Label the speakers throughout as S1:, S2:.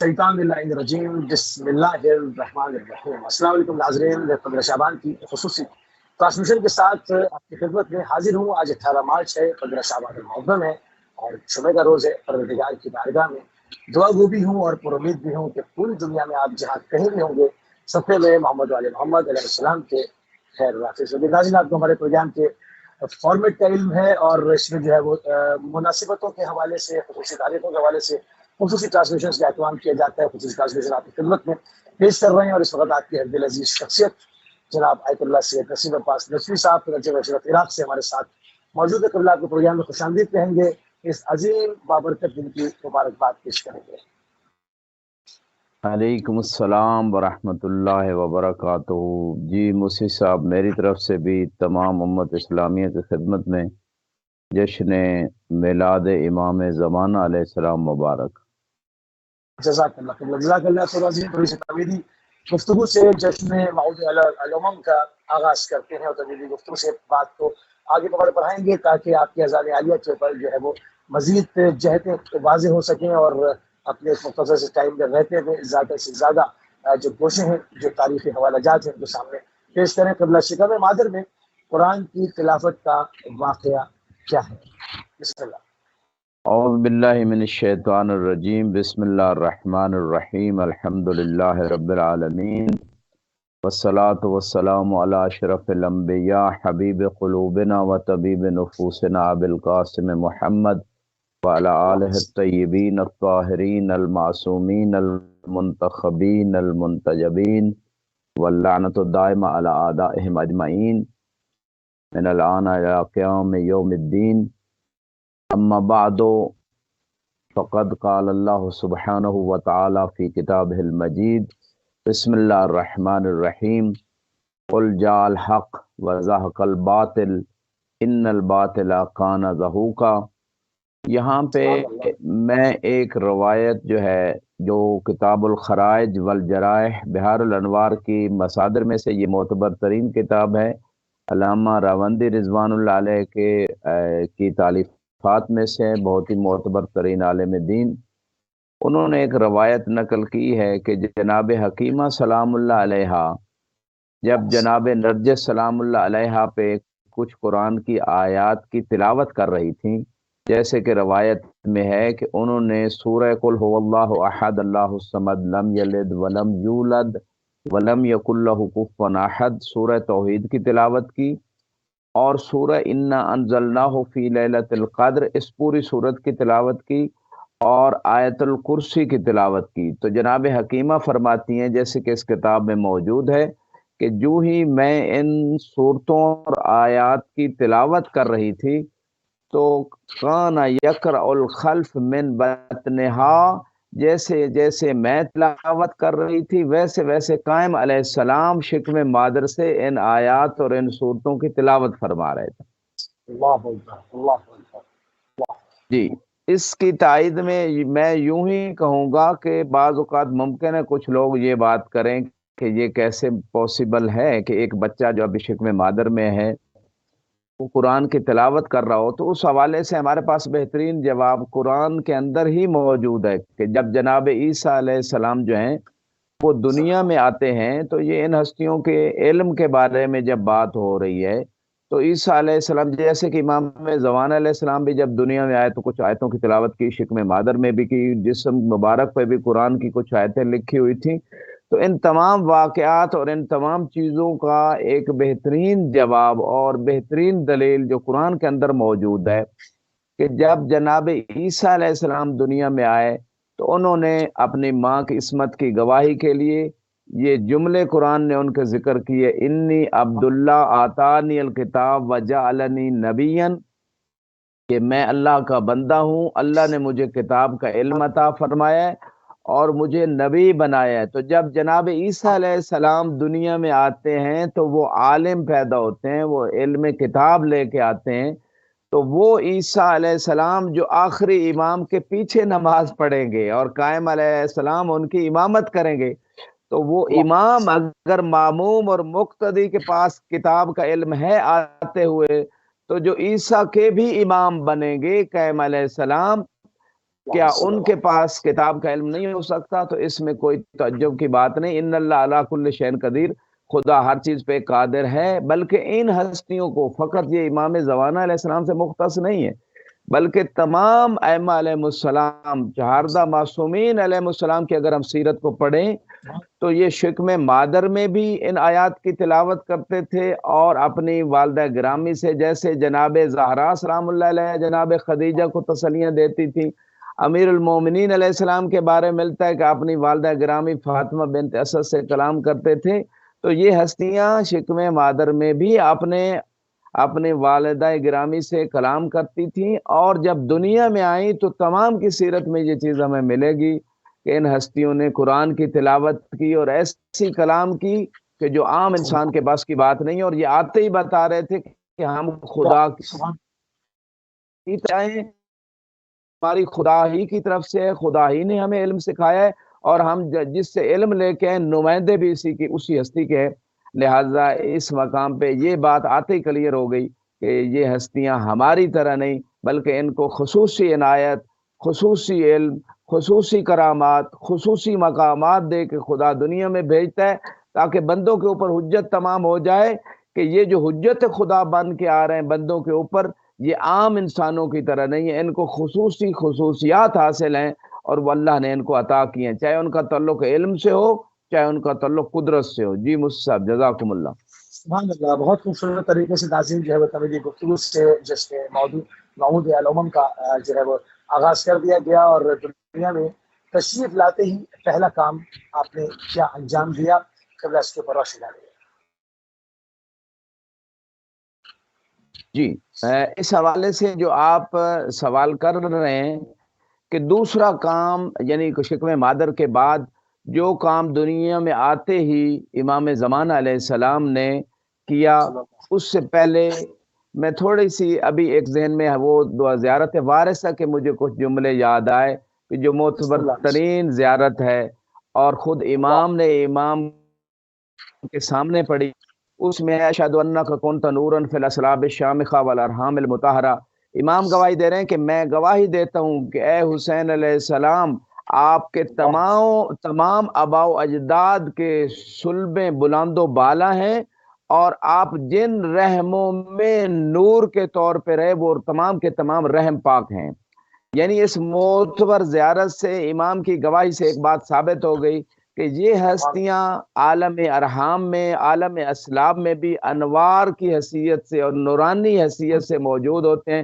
S1: شیطان اللہ الرجیم بسم اللہ الرحمن الرحیم۔ السلام علیکم ناظرین، قدر شعبان کی خصوصی ٹرانسمیشن کے ساتھ آپ کی خدمت میں حاضر ہوں۔ آج 18 مارچ ہے، قدر شعبان المعظم ہے اور جمعے کا روز ہے۔ پروردگار کی بارگاہ میں دعا گو بھی ہوں اور پر امید بھی ہوں کہ پوری دنیا میں آپ جہاں کہیں بھی ہوں گے، صفحے میں محمد علیہ محمد علیہ السلام کے خیر واقع سے ناظرین، آپ کو ہمارے پروگرام کے فارمیٹ کا علم ہے اور اس میں جو ہے وہ مناسبتوں کے حوالے سے، خصوصی تاریخوں کے حوالے سے خصوصی ٹرانسمیشن کا اہتمام کیا جاتا ہے۔ خصوصی ٹرانسمیشن آپ کی خدمت میں پیش کر رہے ہیں اور اس وقت آپ کے دل عزیز شخصیت جناب آیت اللہ سید نسیم عباس نسوی صاحب نجف عراق سے ہمارے ساتھ موجود ہے۔ قبل آپ کے پروگرام میں خوش آمدید کہیں گے، اس عظیم بابرکت دن کی مبارکباد پیش کریں گے۔
S2: علیکم السلام ورحمۃ اللہ وبرکاتہ۔ جی موسی صاحب، میری طرف سے بھی تمام امت اسلامیہ کی خدمت میں جشن میلاد امام زمانہ علیہ السلام مبارک۔
S1: جزاک اللہ خیر، جزاک اللہ خیر۔ عظیم تھوڑی سی تمیدی گفتگو سے جشن موعود الامم کا آغاز کرتے ہیں اور تمیدی گفتگو سے بات کو آگے بڑھائیں گے تاکہ آپ کی اذان عالیہ کے اوپر جو ہے وہ مزید جہتیں واضح ہو سکیں اور اپنے مختصر سے ٹائم میں رہتے ہوئے زیادہ سے زیادہ جو گوشے ہیں، جو تاریخی حوالہ جات ہیں، جو سامنے پیش کریں۔ قبلہ شکم مادر میں قرآن کی تلاوت کا واقعہ کیا ہے؟ بسم اللہ۔
S2: اعوذ باللہ من الشیطان الرجیم، بسم اللہ الرحمن الرحیم، الحمدللہ رب العالمین، والصلاة والسلام علی اشرف الانبیاء حبیب قلوبنا و طبیب نفوسنا ابی القاسم محمد وعلی آلہ الطیبین الطاہرین المعصومین المنتخبین المنتجبین واللعنۃ الدائمہ علی اعدائہم اجمعین من الآن الی قیام یوم الدین۔ اما بعد فقد قال اللہ سبحانہ وتعالی فی کتابہ المجید، بسم اللہ الرحمن الرحیم، قل جاء الحق وزہق الباطل ان الباطل کان زہوقا۔ یہاں پہ میں ایک روایت جو ہے، جو کتاب الخرائج والجرائح بحار الانوار کی مصادر میں سے یہ معتبر ترین کتاب ہے، علامہ راوندی رضوان اللہ علیہ کی تالیفات میں سے بہت ہی معتبر ترین عالم دین۔ انہوں نے ایک روایت نقل کی ہے کہ جناب حکیمہ سلام اللہ علیہ جب جناب نرجس سلام اللہ علیہ پہ کچھ قرآن کی آیات کی تلاوت کر رہی تھیں، جیسے کہ روایت میں ہے کہ انہوں نے سورہ قل هو اللہ احد اللہ الصمد لم یلد ولم یولد ولم یکن لہ کفوا احد سورہ توحید کی تلاوت کی، اور سورہ انا انزلناہ فی لیلۃ القدر اس پوری سورت کی تلاوت کی، اور آیت الکرسی کی تلاوت کی۔ تو جناب حکیمہ فرماتی ہیں، جیسے کہ اس کتاب میں موجود ہے، کہ جو ہی میں ان صورتوں اور آیات کی تلاوت کر رہی تھی تو کان یقرأ الخلف من بطنہا، جیسے جیسے میں تلاوت کر رہی تھی ویسے ویسے قائم علیہ السلام شکم مادر سے ان آیات اور ان صورتوں کی تلاوت فرما رہے تھے۔
S1: اللہ اکبر، اللہ اکبر۔
S2: جی، اس کی تائید میں یوں ہی کہوں گا کہ بعض اوقات ممکن ہے کچھ لوگ یہ بات کریں کہ یہ کیسے پاسبل ہے کہ ایک بچہ جو ابھی شکم مادر میں ہے وہ قرآن کی تلاوت کر رہا ہو۔ تو اس حوالے سے ہمارے پاس بہترین جواب قرآن کے اندر ہی موجود ہے کہ جب جناب عیسیٰ علیہ السلام جو ہیں وہ دنیا میں آتے ہیں تو یہ ان ہستیوں کے علم کے بارے میں جب بات ہو رہی ہے تو عیسیٰ علیہ السلام، جیسے کہ امام زمانہ علیہ السلام بھی جب دنیا میں آئے تو کچھ آیتوں کی تلاوت کی، شکم مادر میں بھی کی، جسم مبارک پہ بھی قرآن کی کچھ آیتیں لکھی ہوئی تھیں۔ تو ان تمام واقعات اور ان تمام چیزوں کا ایک بہترین جواب اور بہترین دلیل جو قرآن کے اندر موجود ہے کہ جب جناب عیسیٰ علیہ السلام دنیا میں آئے تو انہوں نے اپنی ماں کی عصمت کی گواہی کے لیے یہ جملے قرآن نے ان کے ذکر کیے، انی عبداللہ آتانی الکتاب وجعلنی نبیا، کہ میں اللہ کا بندہ ہوں، اللہ نے مجھے کتاب کا علم عطا فرمایا ہے اور مجھے نبی بنایا ہے۔ تو جب جناب عیسیٰ علیہ السلام دنیا میں آتے ہیں تو وہ عالم پیدا ہوتے ہیں، وہ علم کتاب لے کے آتے ہیں۔ تو وہ عیسیٰ علیہ السلام جو آخری امام کے پیچھے نماز پڑھیں گے اور قائم علیہ السلام ان کی امامت کریں گے، تو وہ امام اگر ماموم اور مقتدی کے پاس کتاب کا علم ہے آتے ہوئے، تو جو عیسیٰ کے بھی امام بنیں گے قائم علیہ السلام، کیا ان کے پاس کتاب کا علم نہیں ہو سکتا؟ تو اس میں کوئی تعجب کی بات نہیں. ان اللہ علی کل شیء قدیر، خدا ہر چیز پہ قادر ہے. بلکہ ان ہستیوں کو فقط یہ امام زمانہ علیہ السلام سے مختص نہیں ہے، بلکہ تمام ائمہ علیہ السلام، چہاردہ معصومین علیہ السلام کی اگر ہم سیرت کو پڑھیں تو یہ شکم مادر میں بھی ان آیات کی تلاوت کرتے تھے، اور اپنی والدہ گرامی سے، جیسے جناب زہرا سلام اللہ علیہ جناب خدیجہ کو تسلیاں دیتی تھی. امیر المومنین علیہ السلام کے بارے میں ملتا ہے کہ اپنی والدہ گرامی فاطمہ بنت اسد سے کلام کرتے تھے. تو یہ ہستیاں شکم مادر میں بھی اپنے والدہ گرامی سے کلام کرتی تھیں، اور جب دنیا میں آئیں تو تمام کی سیرت میں یہ چیز ہمیں ملے گی کہ ان ہستیوں نے قرآن کی تلاوت کی اور ایسی کلام کی کہ جو عام انسان کے بس کی بات نہیں. اور یہ آتے ہی بتا رہے تھے کہ ہم خدا کی طرح، ہماری خدا ہی کی طرف سے، خدا ہی نے ہمیں علم سکھایا ہے، اور ہم جس سے علم لے کے نمائندے بھی اسی ہستی کے ہیں. لہٰذا اس مقام پہ یہ بات آتے ہی کلیئر ہو گئی کہ یہ ہستیاں ہماری طرح نہیں، بلکہ ان کو خصوصی عنایت، خصوصی علم، خصوصی کرامات، خصوصی مقامات دے کے خدا دنیا میں بھیجتا ہے، تاکہ بندوں کے اوپر حجت تمام ہو جائے کہ یہ جو حجت خدا بن کے آ رہے ہیں بندوں کے اوپر، یہ عام انسانوں کی طرح نہیں ہے، ان کو خصوصی خصوصیات حاصل ہیں، اور وہ اللہ نے ان کو عطا کی ہیں، چاہے ان کا تعلق علم سے ہو، چاہے ان کا تعلق قدرت سے ہو. جی مصعب، جزاکم اللہ.
S1: سبحان اللہ، بہت خوبصورت طریقے سے ناظرین جو ہے وہ طویل گفتگو سے جس میں موعود الامم کا جو ہے وہ آغاز کر دیا گیا، اور دنیا میں تشریف لاتے ہی پہلا کام آپ نے کیا انجام دیا، قبلہ اس کے اوپر روشنی ڈالے.
S2: جی، اس حوالے سے جو آپ سوال کر رہے ہیں کہ دوسرا کام، یعنی شکم مادر کے بعد جو کام دنیا میں آتے ہی امام زمانہ علیہ السلام نے کیا، اس سے پہلے میں تھوڑی سی ابھی ایک ذہن میں وہ زیارت وارثہ کے مجھے کچھ جملے یاد آئے کہ جو معتبر ترین زیارت ہے، اور خود امام نے امام کے سامنے پڑھی. اس میں اشہد انک کنت نورا فی الاصلاب الشامخہ والارحام المطہرہ. امام گواہی دے رہے ہیں کہ میں گواہی دیتا ہوں کہ اے حسین علیہ السلام، آپ کے تمام آباء و اجداد کے صلبیں بلند و بالا ہیں، اور آپ جن رحموں میں نور کے طور پہ رہے وہ تمام کے تمام رحم پاک ہیں. یعنی اس معتبر زیارت سے امام کی گواہی سے ایک بات ثابت ہو گئی کہ یہ ہستیاں عالم ارحام میں، عالم اسلاب میں بھی انوار کی حیثیت سے اور نورانی حیثیت سے موجود ہوتے ہیں.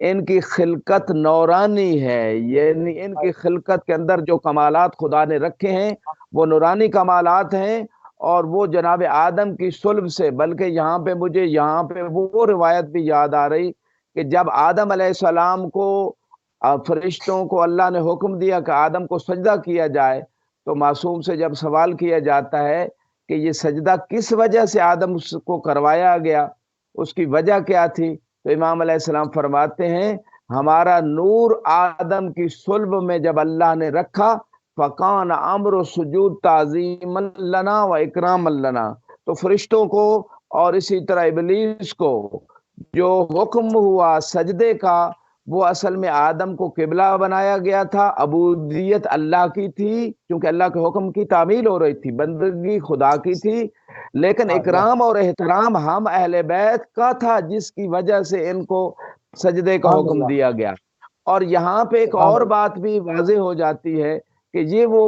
S2: ان کی خلقت نورانی ہے، یعنی ان کی خلقت کے اندر جو کمالات خدا نے رکھے ہیں وہ نورانی کمالات ہیں، اور وہ جناب آدم کی صلب سے، بلکہ مجھے یہاں پہ وہ روایت بھی یاد آ رہی کہ جب آدم علیہ السلام کو فرشتوں کو اللہ نے حکم دیا کہ آدم کو سجدہ کیا جائے، تو معصوم سے جب سوال کیا جاتا ہے کہ یہ سجدہ کس وجہ سے آدم کو کروایا گیا، اس کی وجہ کیا تھی، تو امام علیہ السلام فرماتے ہیں ہمارا نور آدم کی صلب میں جب اللہ نے رکھا، فکان امر سجود تعظیم لنا و اکرام لنا، تو فرشتوں کو اور اسی طرح ابلیس کو جو حکم ہوا سجدے کا، وہ اصل میں آدم کو قبلہ بنایا گیا تھا. عبودیت اللہ کی تھی کیونکہ اللہ کے حکم کی تعمیل ہو رہی تھی، بندگی خدا کی تھی، لیکن اکرام اور احترام ہم اہل بیت کا تھا، جس کی وجہ سے ان کو سجدے کا حکم دیا گیا. اور یہاں پہ ایک اور بات بھی واضح ہو جاتی ہے کہ یہ وہ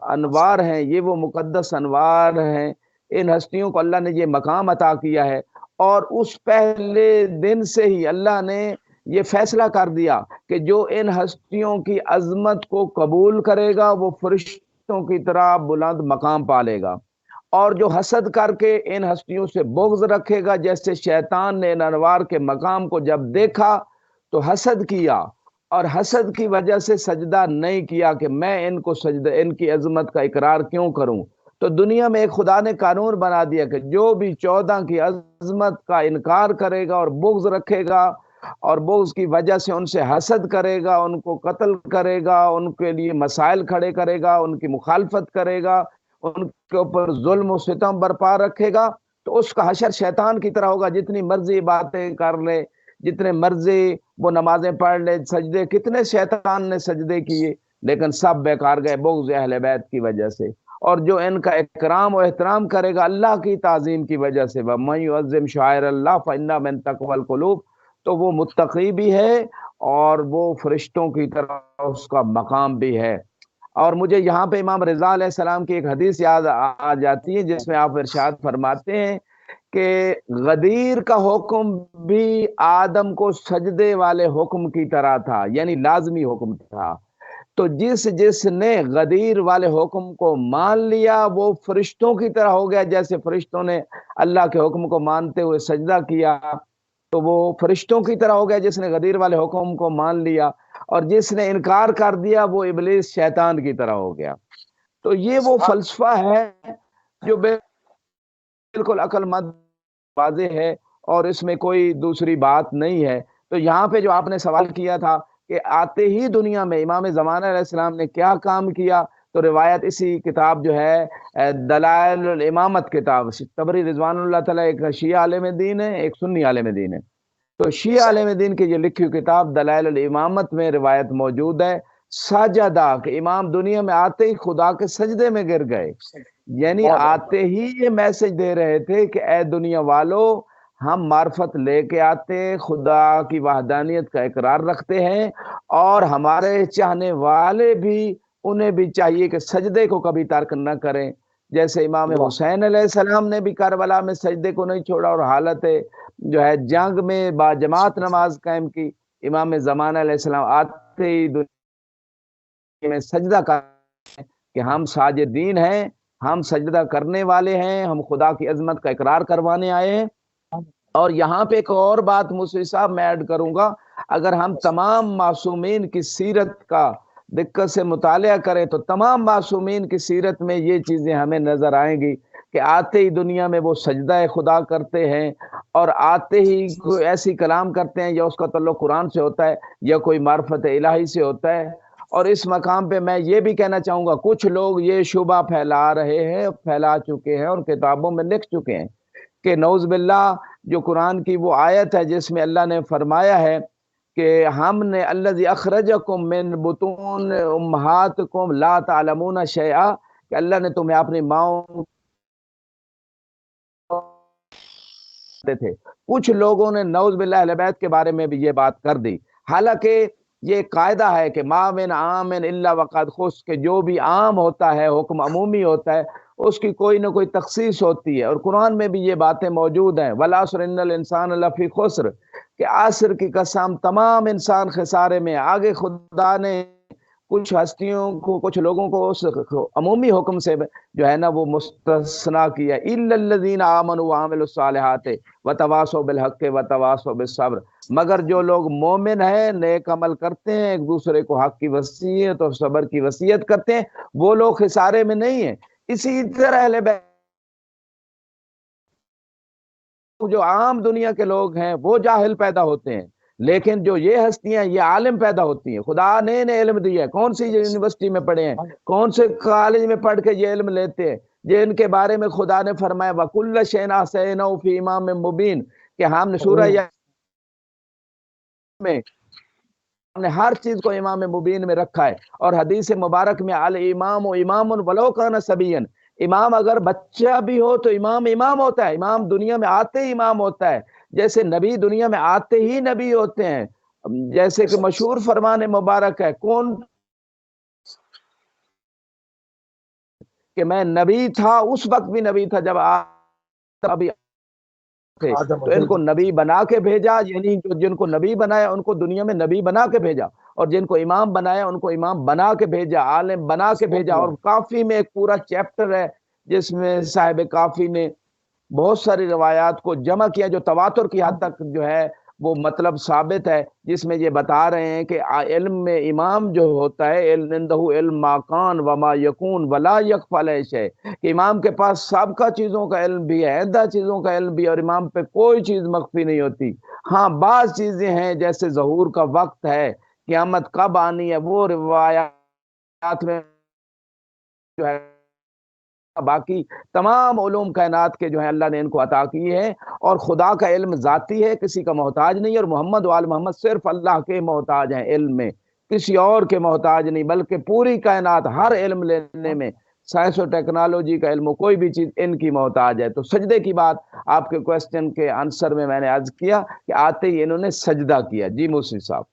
S2: انوار ہیں، یہ وہ مقدس انوار ہیں، ان ہستیوں کو اللہ نے یہ مقام عطا کیا ہے. اور اس پہلے دن سے ہی اللہ نے یہ فیصلہ کر دیا کہ جو ان ہستیوں کی عظمت کو قبول کرے گا وہ فرشتوں کی طرح بلند مقام پالے گا، اور جو حسد کر کے ان ہستیوں سے بغض رکھے گا، جیسے شیطان نے ان انوار کے مقام کو جب دیکھا تو حسد کیا، اور حسد کی وجہ سے سجدہ نہیں کیا کہ میں ان کو سجدہ، ان کی عظمت کا اقرار کیوں کروں. تو دنیا میں ایک خدا نے قانون بنا دیا کہ جو بھی 14 کی عظمت کا انکار کرے گا اور بغض رکھے گا، اور بغض کی وجہ سے ان سے حسد کرے گا، ان کو قتل کرے گا، ان کے لیے مسائل کھڑے کرے گا، ان کی مخالفت کرے گا، ان کے اوپر ظلم و ستم برپا رکھے گا، تو اس کا حشر شیطان کی طرح ہوگا. جتنی مرضی باتیں کر لے، جتنے مرضی وہ نمازیں پڑھ لے، سجدے کتنے شیطان نے سجدے کیے لیکن سب بیکار گئے بغض اہل بیت کی وجہ سے۔ اور جو ان کا اکرام و احترام کرے گا اللہ کی تعظیم کی وجہ سے، وَمَن يُعَظِّمْ شَعَائِرَ اللَّهِ فَإِنَّهَا مِن تَقْوَى الْقُلُوبِ، تو وہ متقی بھی ہے اور وہ فرشتوں کی طرح اس کا مقام بھی ہے۔ اور مجھے یہاں پہ امام رضا علیہ السلام کی ایک حدیث یاد آ جاتی ہے جس میں آپ ارشاد فرماتے ہیں کہ غدیر کا حکم بھی آدم کو سجدے والے حکم کی طرح تھا، یعنی لازمی حکم تھا۔ تو جس نے غدیر والے حکم کو مان لیا وہ فرشتوں کی طرح ہو گیا، جیسے فرشتوں نے اللہ کے حکم کو مانتے ہوئے سجدہ کیا تو وہ فرشتوں کی طرح ہو گیا جس نے غدیر والے حکم کو مان لیا، اور جس نے انکار کر دیا وہ ابلیس شیطان کی طرح ہو گیا۔ تو یہ وہ فلسفہ ہے جو بالکل عقل مند واضح ہے اور اس میں کوئی دوسری بات نہیں ہے۔ تو یہاں پہ جو آپ نے سوال کیا تھا کہ آتے ہی دنیا میں امام زمانہ علیہ السلام نے کیا کام کیا، تو روایت اسی کتاب جو ہے دلائل الامامت کتاب، طبری رضوان اللہ تعالیٰ ایک شیعہ عالم دین ہے ایک سنی عالم دین ہے، تو شیعہ عالم دین کی یہ لکھی ہوئی کتاب دلائل الامامت میں روایت موجود ہے سجدہ کہ امام دنیا میں آتے ہی خدا کے سجدے میں گر گئے، یعنی آتے ہی یہ میسج دے رہے تھے کہ اے دنیا والو ہم معرفت لے کے آتے خدا کی وحدانیت کا اقرار رکھتے ہیں، اور ہمارے چاہنے والے بھی انہیں بھی چاہیے کہ سجدے کو کبھی ترک نہ کریں، جیسے امام حسین علیہ السلام نے بھی کربلا میں سجدے کو نہیں چھوڑا اور حالت جو ہے جنگ میں با جماعت نماز قائم کی۔ امام زمانہ علیہ السلام آتے ہی دنیا میں سجدہ کرتے ہیں کہ ہم ساجدین ہیں، ہم سجدہ کرنے والے ہیں، ہم خدا کی عظمت کا اقرار کروانے آئے ہیں۔ اور یہاں پہ ایک اور بات مصری صاحب میں ایڈ کروں گا، اگر ہم تمام معصومین کی سیرت کا دقت سے مطالعہ کریں تو تمام معصومین کی سیرت میں یہ چیزیں ہمیں نظر آئیں گی کہ آتے ہی دنیا میں وہ سجدہ خدا کرتے ہیں، اور آتے ہی کوئی ایسی کلام کرتے ہیں یا اس کا تعلق قرآن سے ہوتا ہے یا کوئی معرفت الہی سے ہوتا ہے۔ اور اس مقام پہ میں یہ بھی کہنا چاہوں گا کچھ لوگ یہ شبہ پھیلا رہے ہیں، پھیلا چکے ہیں اور کتابوں میں لکھ چکے ہیں کہ نعوذ باللہ جو قرآن کی وہ آیت ہے جس میں اللہ نے فرمایا ہے کہ ہم نے الذی اخرجکم من بطون امہاتکم لا تعلمون شیئا، کہ اللہ نے تمہیں اپنی ماؤں تھے۔ کچھ لوگوں نے نعوذ باللہ اہل بیت کے بارے میں بھی یہ بات کر دی، حالانکہ یہ قاعدہ ہے کہ ما من عام الا وقد خص، کہ جو بھی عام ہوتا ہے حکم عمومی ہوتا ہے اس کی کوئی نہ کوئی تخصیص ہوتی ہے، اور قرآن میں بھی یہ باتیں موجود ہیں والعصر ان الانسان لفی خسر، کہ عصر کی قسم تمام انسان خسارے میں۔ آگے خدا نے کچھ ہستیوں کو کچھ لوگوں کو اس عمومی حکم سے جو ہے نا وہ مستثنا کیا، الا الذین آمنوا وعملوا الصالحات وتواصوا بالحق وتواصوا بالصبر، مگر جو لوگ مومن ہیں نیک عمل کرتے ہیں ایک دوسرے کو حق کی وصیت اور صبر کی وصیت کرتے ہیں وہ لوگ خسارے میں نہیں ہیں۔ اسی طرح اہل بیت جو عام دنیا کے لوگ ہیں وہ جاہل پیدا ہوتے ہیں، لیکن جو یہ ہستیاں یہ عالم پیدا ہوتی ہیں، خدا نے انہیں علم دیا ہے، کون سی یونیورسٹی میں پڑھے ہیں، کون سے کالج میں پڑھ کے یہ علم لیتے ہیں، جن کے بارے میں خدا نے فرمایا وَكُلَّ شَيْءٍ أَحْصَيْنَاهُ فِي إِمَامٍ مُبِينٍ، کہ ہم نے سورہ میں ہم نے ہر چیز کو امام مبین میں رکھا ہے، اور حدیث مبارک میں الامام امام ولو کان صبیا، امام اگر بچہ بھی ہو تو امام امام ہوتا ہے، امام دنیا میں آتے ہی امام ہوتا ہے، جیسے نبی دنیا میں آتے ہی نبی ہوتے ہیں، جیسے کہ مشہور فرمان مبارک ہے کون کہ میں نبی تھا اس وقت بھی نبی تھا جب ابھی تھے، تو ان کو نبی بنا کے بھیجا، یعنی جن کو نبی بنایا ان کو دنیا میں نبی بنا کے بھیجا، اور جن کو امام بنایا ان کو امام بنا کے بھیجا، عالم بنا کے بھیجا۔ اور کافی میں ایک پورا چیپٹر ہے جس میں صاحب کافی نے بہت ساری روایات کو جمع کیا جو تواتر کی حد تک جو ہے وہ مطلب ثابت ہے، جس میں یہ بتا رہے ہیں کہ علم میں امام جو ہوتا ہے عنده علم ما کان وما یکون ولا یخفی علیہ شیء، کہ امام کے پاس سابقہ چیزوں کا علم بھی ہے آئندہ چیزوں کا علم بھی، اور امام پہ کوئی چیز مخفی نہیں ہوتی۔ ہاں بعض چیزیں ہیں جیسے ظہور کا وقت ہے، قیامت کب آنی ہے، وہ روایات میں جو ہے باقی تمام علوم کائنات کے جو ہیں اللہ نے ان کو عطا کیے ہیں، اور خدا کا علم ذاتی ہے، کسی کا محتاج نہیں، اور محمد وآل محمد صرف اللہ کے محتاج ہیں علم میں، کسی اور کے محتاج نہیں، بلکہ پوری کائنات ہر علم لینے میں، سائنس و ٹیکنالوجی کا علم، کوئی بھی چیز ان کی محتاج ہے۔ تو سجدے کی بات آپ کے کوسچن کے آنسر میں نے عرض کیا کہ آتے ہی انہوں نے سجدہ کیا۔ جی موسی صاحب۔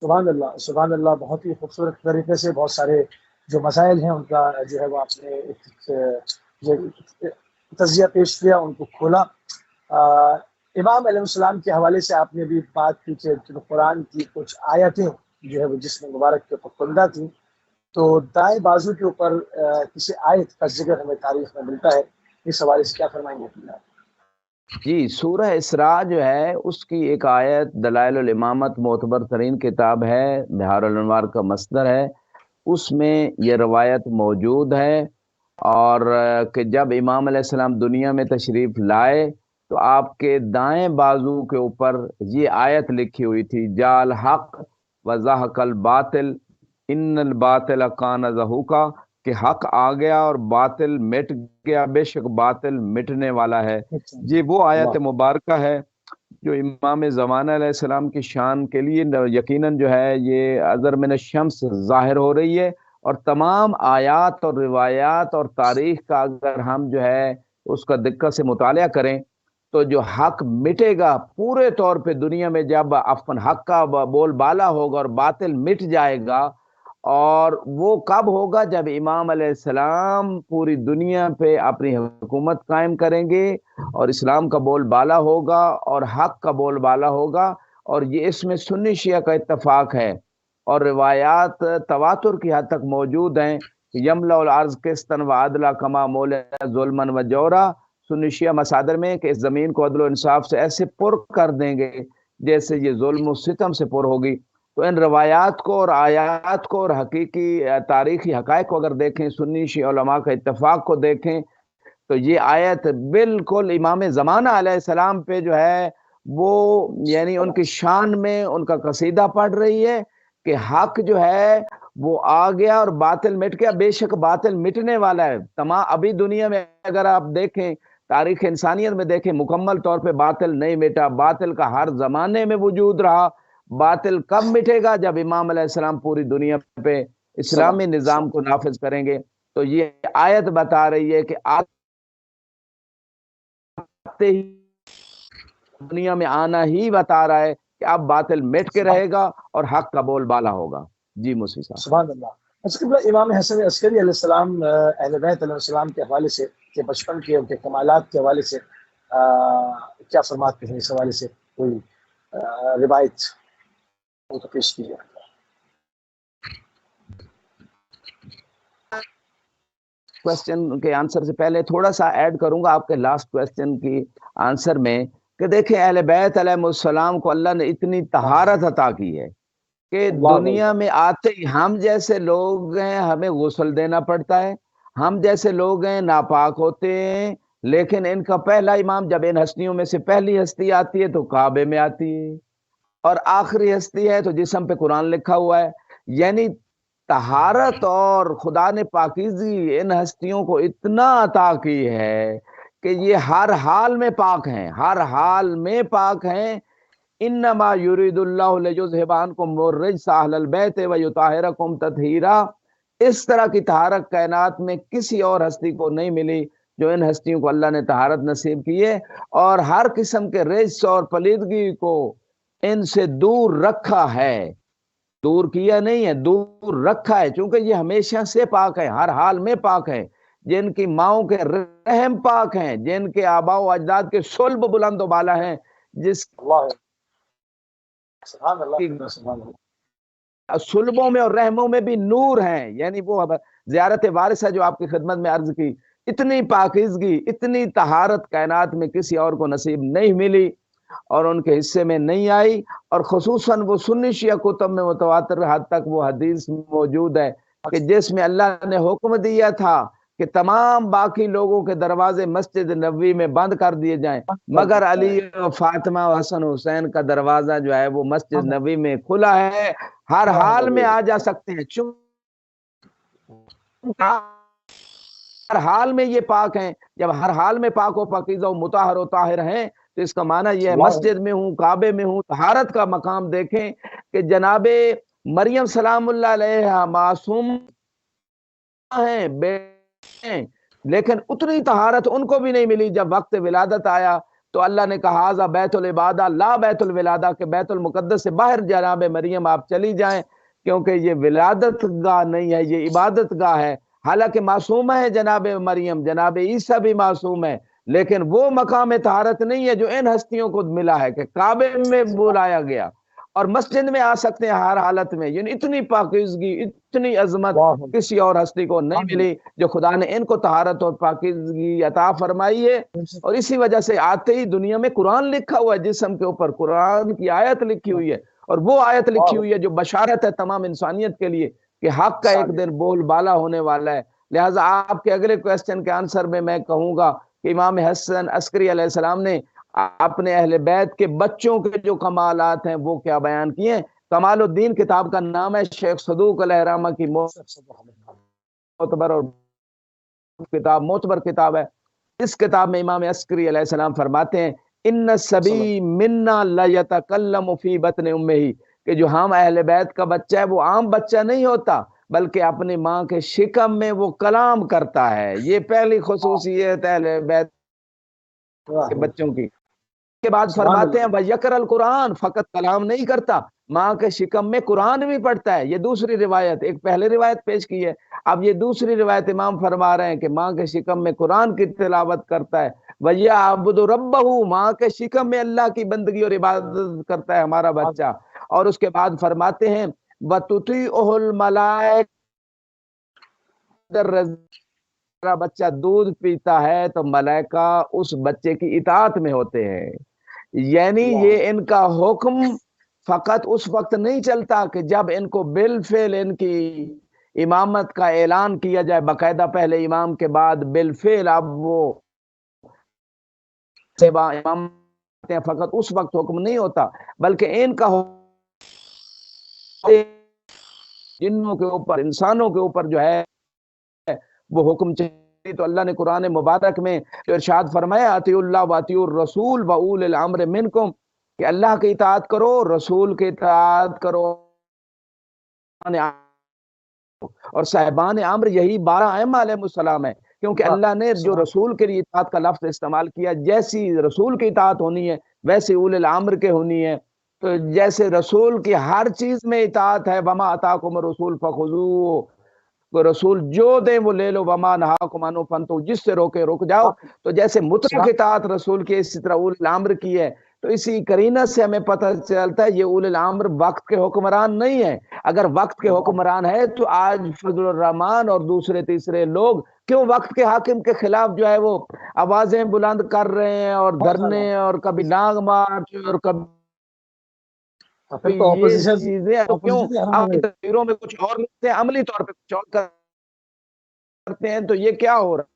S1: سبحان اللہ، سبحان اللہ، بہت ہی خوبصورت طریقے سے بہت سارے جو مسائل ہیں ان کا جو ہے وہ آپ نے تجزیہ پیش کیا، ان کو کھولا۔ امام علیہ السلام کے حوالے سے آپ نے بھی بات کی کہ قرآن کی کچھ آیتیں جو ہے وہ جسم مبارک کے اوپر پندہ تھیں، تو دائیں بازو کے اوپر کسی آیت کا ذکر ہمیں تاریخ میں ملتا ہے، اس حوالے سے کیا فرمائیں گے؟
S2: جی سورہ اسراء جو ہے اس کی ایک آیت دلائل الامامت معتبر ترین کتاب ہے، بہار الانوار کا مصدر ہے، اس میں یہ روایت موجود ہے، اور کہ جب امام علیہ السلام دنیا میں تشریف لائے تو آپ کے دائیں بازو کے اوپر یہ آیت لکھی ہوئی تھی، جاء الحق وزہق الباطل ان الباطل کان زہوقا، کہ حق آ گیا اور باطل مٹ گیا، بے شک باطل مٹنے والا ہے۔ یہ وہ آیت مبارکہ ہے جو امام زمانہ علیہ السلام کی شان کے لیے یقیناً جو ہے یہ اظہر من الشمس ظاہر ہو رہی ہے، اور تمام آیات اور روایات اور تاریخ کا اگر ہم جو ہے اس کا دقت سے مطالعہ کریں تو جو حق مٹے گا پورے طور پہ دنیا میں، جب اپن حق کا بول بالا ہوگا اور باطل مٹ جائے گا، اور وہ کب ہوگا؟ جب امام علیہ السلام پوری دنیا پہ اپنی حکومت قائم کریں گے اور اسلام کا بول بالا ہوگا اور حق کا بول بالا ہوگا، اور یہ اس میں سنی شیعہ کا اتفاق ہے، اور روایات تواتر کی حد تک موجود ہیں۔ یملا الارض قسطا و عدلا کما مولا ظلما و جورا، سنی شیعہ مصادر میں کہ اس زمین کو عدل و انصاف سے ایسے پر کر دیں گے جیسے یہ ظلم و ستم سے پر ہوگی۔ تو ان روایات کو اور آیات کو اور حقیقی تاریخی حقائق کو اگر دیکھیں، سنی شیعہ علماء کا اتفاق کو دیکھیں، تو یہ آیت بالکل امام زمانہ علیہ السلام پہ جو ہے وہ یعنی ان کی شان میں ان کا قصیدہ پڑھ رہی ہے کہ حق جو ہے وہ آ گیا اور باطل مٹ گیا، بے شک باطل مٹنے والا ہے۔ تمام ابھی دنیا میں اگر آپ دیکھیں، تاریخ انسانیت میں دیکھیں، مکمل طور پہ باطل نہیں مٹا، باطل کا ہر زمانے میں وجود رہا۔ باطل کب مٹے گا؟ جب امام علیہ السلام پوری دنیا پہ اسلامی نظام کو نافذ کریں گے۔ تو یہ آیت بتا رہی ہے کہ آتے ہی دنیا میں آنا ہی بتا رہا ہے کہ اب باطل مٹ کے رہے گا اور حق کا بول بالا ہوگا۔ جی موسی صاحب۔
S1: سبحان اللہ۔ امام حسن عسکری علیہ السلام اہل بیت علیہ السلام کے حوالے سے، کہ بچپن کے ان کے کمالات کے حوالے سے کیا فرماتے ہیں؟ اس حوالے سے کوئی روایت وہ تو پیش کی جائے۔
S2: کوسچن کے آنسر سے پہلے تھوڑا سا ایڈ کروں گا آپ کے لاسٹ کوسچن کی آنسر میں، کہ دیکھیں اہل بیت علیہ السلام کو اللہ نے اتنی طہارت عطا کی ہے کہ دنیا میں آتے ہی ہم جیسے لوگ ہیں ہمیں غسل دینا پڑتا ہے، ہم جیسے لوگ ہیں ناپاک ہوتے ہیں، لیکن ان کا پہلا امام، جب ان ہستیوں میں سے پہلی ہستی آتی ہے تو کعبے میں آتی ہے، اور آخری ہستی ہے تو جسم پہ قرآن لکھا ہوا ہے۔ یعنی طہارت اور خدا نے پاکیزگی ان ہستیوں کو اتنا عطا کی ہے کہ یہ ہر حال میں پاک ہیں، ہر حال میں پاک ہیں۔ انما یرید اللہ لیذھب عنکم الرجس اہل البیت ویطہرکم تطہیرا، اس طرح کی طہارت کائنات میں کسی اور ہستی کو نہیں ملی جو ان ہستیوں کو اللہ نے طہارت نصیب کی ہے، اور ہر قسم کے رجس اور پلیدگی کو ان سے دور رکھا ہے، دور کیا نہیں ہے، دور رکھا ہے، چونکہ یہ ہمیشہ سے پاک ہے، ہر حال میں پاک ہے۔ جن کی ماؤں کے رحم پاک ہیں، جن کے آباء و اجداد کے صلب بلند و بالا ہیں، جس صلبوں میں اور رحموں میں بھی نور ہیں، یعنی وہ زیارت وارثہ جو آپ کی خدمت میں عرض کی، اتنی پاکیزگی، اتنی طہارت کائنات میں کسی اور کو نصیب نہیں ملی اور ان کے حصے میں نہیں آئی، اور خصوصاً وہ سنی شیعہ کتب میں متواتر حد تک وہ حدیث موجود ہے کہ جس میں اللہ نے حکم دیا تھا کہ تمام باقی لوگوں کے دروازے مسجد نبوی میں بند کر دیے جائیں، مگر علی و فاطمہ و حسن حسین کا دروازہ جو ہے وہ مسجد نبوی میں کھلا ہے، ہر حال میں آ جا سکتے ہیں۔ ہر حال میں یہ پاک ہیں، جب ہر حال میں پاک و پاکیزہ و مطہر و طاہر ہیں تو اس کا معنی یہ ہے مسجد میں ہوں، کعبے میں ہوں، طہارت کا مقام دیکھیں کہ جناب مریم سلام اللہ علیہ معصوم ہیں، ہیں، لیکن اتنی طہارت ان کو بھی نہیں ملی۔ جب وقت ولادت آیا تو اللہ نے کہا ھذا بیت العبادہ لا بیت الولادہ، کہ بیت المقدس سے باہر جناب مریم آپ چلی جائیں، کیونکہ یہ ولادت گاہ نہیں ہے، یہ عبادت گاہ ہے۔ حالانکہ معصومہ ہے جناب مریم، جناب عیسیٰ بھی معصوم ہے، لیکن وہ مقام طہارت نہیں ہے جو ان ہستیوں کو ملا ہے کہ کعبے میں بلایا گیا اور مسجد میں آ سکتے ہیں ہر حالت میں۔ یعنی اتنی پاکیزگی، اتنی عظمت کسی اور ہستی کو نہیں ملی جو خدا نے ان کو طہارت اور پاکیزگی عطا فرمائی ہے۔ اور اسی وجہ سے آتے ہی دنیا میں قرآن لکھا ہوا ہے، جسم کے اوپر قرآن کی آیت لکھی ہوئی ہے، اور وہ آیت لکھی ہوئی ہے جو بشارت ہے تمام انسانیت کے لیے کہ حق کا ایک دن بول بالا ہونے والا ہے۔ لہٰذا آپ کے اگلے کویسچن کے آنسر میں کہوں گا کہ امام حسن عسکری علیہ السلام نے اپنے اہل بیت کے بچوں کے جو کمالات ہیں وہ کیا بیان کیے ہیں۔ کمال الدین کتاب کا نام ہے، شیخ صدوق علیہ الرحمہ کی معتبر کتاب ہے۔ اس کتاب میں امام عسکری علیہ السلام فرماتے ہیں ان الصبی منا لیتکلم فی بطن امہ، کہ جو ہم اہل بیت کا بچہ ہے وہ عام بچہ نہیں ہوتا، بلکہ اپنی ماں کے شکم میں وہ کلام کرتا ہے۔ یہ پہلی خصوصیت اہل بیت کے بچوں کی۔ کے بعد فرماتے ہیں وَيَقْرَأُ الْقُرْآنَ، فقط کلام نہیں کرتا، ماں کے شکم میں قرآن بھی پڑھتا ہے۔ یہ دوسری روایت، ایک پہلے روایت پیش کی ہے، اب یہ دوسری روایت امام فرما رہے ہیں کہ ماں کے شکم میں قرآن کی تلاوت کرتا ہے۔ وَيَعْبُدُ رَبَّهُ، ماں کے شکم میں اللہ کی بندگی اور عبادت کرتا ہے ہمارا بچہ۔ اور اس کے بعد فرماتے ہیں وَتُطِيعُهُ الْمَلَائِكَةُ، بچہ دودھ پیتا ہے تو ملائکہ اس بچے کی اطاعت میں ہوتے ہیں۔ یعنی یہ ان کا حکم فقط اس وقت نہیں چلتا کہ جب ان کو بالفعل ان کی امامت کا اعلان کیا جائے، باقاعدہ پہلے امام کے بعد بالفعل اب وہ امام فقط اس وقت حکم نہیں ہوتا، بلکہ ان کا جنوں کے اوپر، انسانوں کے اوپر جو ہے وہ حکم چاہیے۔ تو اللہ نے قرآن مبارک میں جو ارشاد فرمایا اطیعوا اللہ واطیعوا الرسول واولی الامر منکم، کہ اللہ کی اطاعت کرو، رسول کی اطاعت کرو، اور صاحبان امر یہی 12 ائمہ علیہ السلام ہے، کیونکہ اللہ نے جو رسول کے لیے اطاعت کا لفظ استعمال کیا، جیسی رسول کی اطاعت ہونی ہے ویسی اولی الامر کے ہونی ہے۔ تو جیسے رسول کی ہر چیز میں اطاعت ہے، وما اتاکم الرسول فخذوہ، رسول جو دیں وہ لے لو، وما نہاکم عنہ فانتہوا، جس سے روکے رک جاؤ۔ تو جیسے مطلق اطاعت رسول کی اسی طرح اولی الامر کی ہے۔ تو اسی قرینہ سے ہمیں پتہ چلتا ہے یہ اولی الامر وقت کے حکمران نہیں ہے۔ اگر وقت کے حکمران ہے تو آج فضل الرحمان اور دوسرے تیسرے لوگ کیوں وقت کے حاکم کے خلاف جو ہے وہ آوازیں بلند کر رہے ہیں، اور دھرنے، اور کبھی لانگ مارچ، اور کبھی یہ چیزیں کیوں؟ آپ کی تصویروں میں کچھ اور لکھتے ہیں، عملی طور پہ کچھ اور کرتے ہیں، تو یہ کیا ہو رہا ہے؟